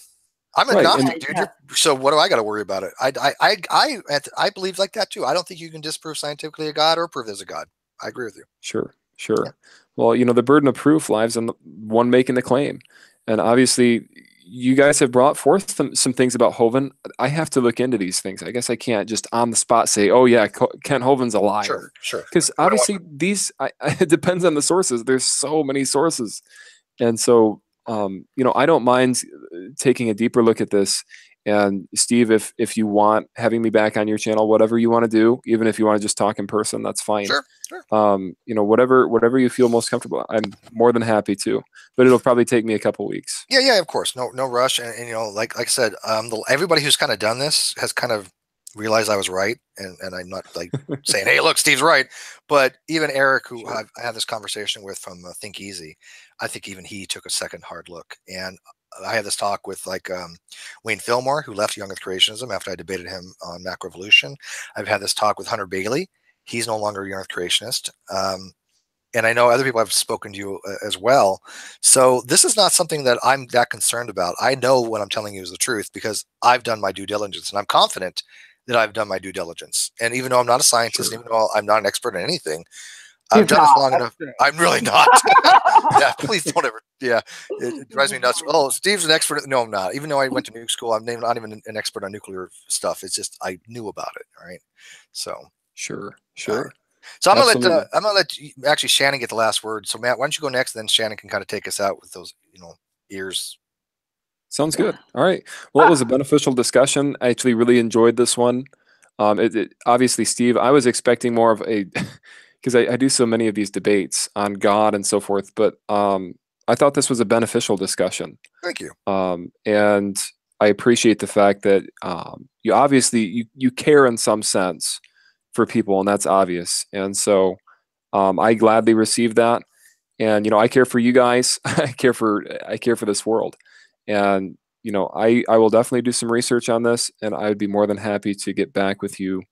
I'm a Gnostic, dude. Yeah. So what do I got to worry about it? I believe like that too. I don't think you can disprove scientifically a god or prove there's a god. I agree with you. Sure. Yeah. Well, the burden of proof lies on the one making the claim, and obviously, you guys have brought forth some things about Hovind. I have to look into these things. I guess I can't just on the spot say, "Oh yeah, Kent Hovind's a liar." Sure. Because obviously, it depends on the sources. There's so many sources, and so. I don't mind taking a deeper look at this. And Steve, if you want having me back on your channel, whatever you want to do, even if you want to just talk in person, that's fine. Sure. Whatever you feel most comfortable, I'm more than happy to. But it'll probably take me a couple weeks. Yeah, of course, no rush. And like I said, everybody who's kind of done this has kind of realized I was right, and I'm not like saying, hey, look, Steve's right. But even Eric, who I had this conversation with from Think Easy, I think even he took a second hard look. And I had this talk with Wayne Fillmore, who left Young Earth Creationism after I debated him on Macroevolution. I've had this talk with Hunter Bailey. He's no longer a Young Earth Creationist. And I know other people have spoken to you as well. So this is not something that I'm that concerned about. I know what I'm telling you is the truth because I've done my due diligence, and I'm confident that I've done my due diligence. And even though I'm not a scientist, even though I'm not an expert in anything, I've done this long enough. I'm really not. Yeah, please don't ever. Yeah, it drives me nuts. Oh, Steve's an expert. No, I'm not. Even though I went to nuke school, I'm not even an expert on nuclear stuff. It's just I knew about it. All right. So sure. So I'm gonna let actually Shannon get the last word. So Matt, why don't you go next? Then Shannon can kind of take us out with those ears. Sounds good. All right. Well, it was a beneficial discussion. I actually really enjoyed this one. Obviously, Steve, I was expecting more of a, because I do so many of these debates on God and so forth, but I thought this was a beneficial discussion. Thank you. And I appreciate the fact that you obviously, you care in some sense for people, and that's obvious. And so I gladly received that. And, I care for you guys. I care for this world. And, I will definitely do some research on this, and I would be more than happy to get back with you.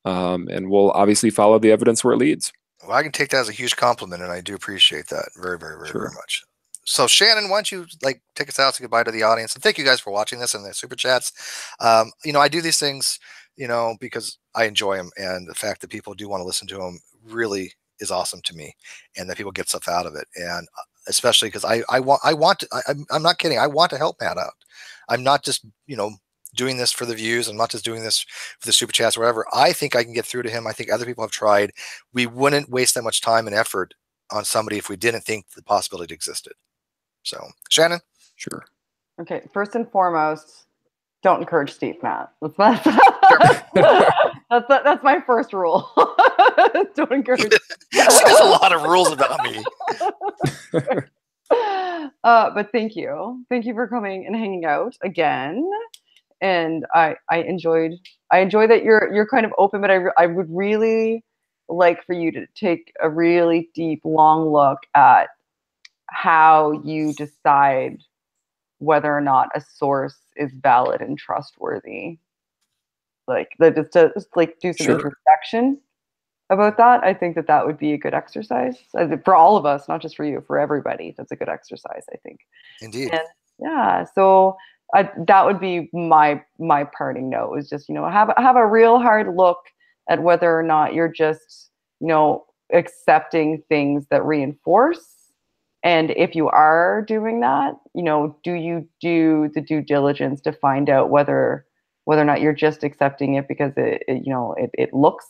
And we'll obviously follow the evidence where it leads. Well, I can take that as a huge compliment, and I do appreciate that very, very, very, very much. So Shannon, why don't you take us out, say goodbye to the audience, and thank you guys for watching this and the super chats. I do these things, because I enjoy them, and the fact that people do want to listen to them really is awesome to me, and that people get stuff out of it. And especially because I'm not kidding. I want to help Matt out. I'm not just, doing this for the views. I'm not just doing this for the super chats or whatever. I think I can get through to him. I think other people have tried. We wouldn't waste that much time and effort on somebody if we didn't think the possibility existed. So Shannon? Sure. Okay. First and foremost, don't encourage Steve, Matt. That's my first rule. Don't encourage. She has a lot of rules about me. But thank you for coming and hanging out again. And I enjoy that you're kind of open, but I would really like for you to take a really deep, long look at how you decide whether or not a source is valid and trustworthy. Just to do some introspection about that. I think that that would be a good exercise for all of us, not just for you, for everybody. That's a good exercise, I think. Indeed. And yeah, so that would be my parting note, is just, have a real hard look at whether or not you're just, accepting things that reinforce. And if you are doing that, do you do the due diligence to find out whether or not you're just accepting it because it looks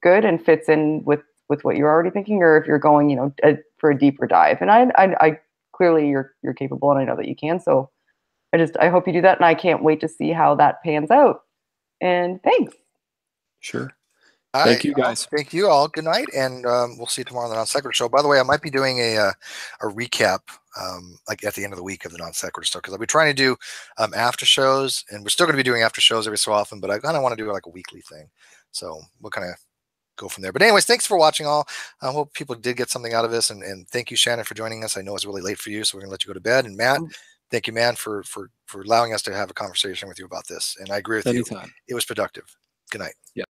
good and fits in with what you're already thinking, or if you're going, for a deeper dive. And I clearly you're capable, and I know that you can. So I hope you do that, and I can't wait to see how that pans out. And thanks. Sure. Thank you, guys. Thank you all. Good night, and we'll see you tomorrow on the Non Sequitur Show. By the way, I might be doing a recap like at the end of the week of the Non Sequitur Show, because I'll be trying to do after shows, and we're still going to be doing after shows every so often, but I kind of want to do like a weekly thing. So we'll kind of go from there. But anyways, thanks for watching all. I hope people did get something out of this, and thank you, Shannon, for joining us. I know it's really late for you, so we're going to let you go to bed. And Matt, thank you, man, for allowing us to have a conversation with you about this. And I agree with you. It was productive. Good night. Yeah.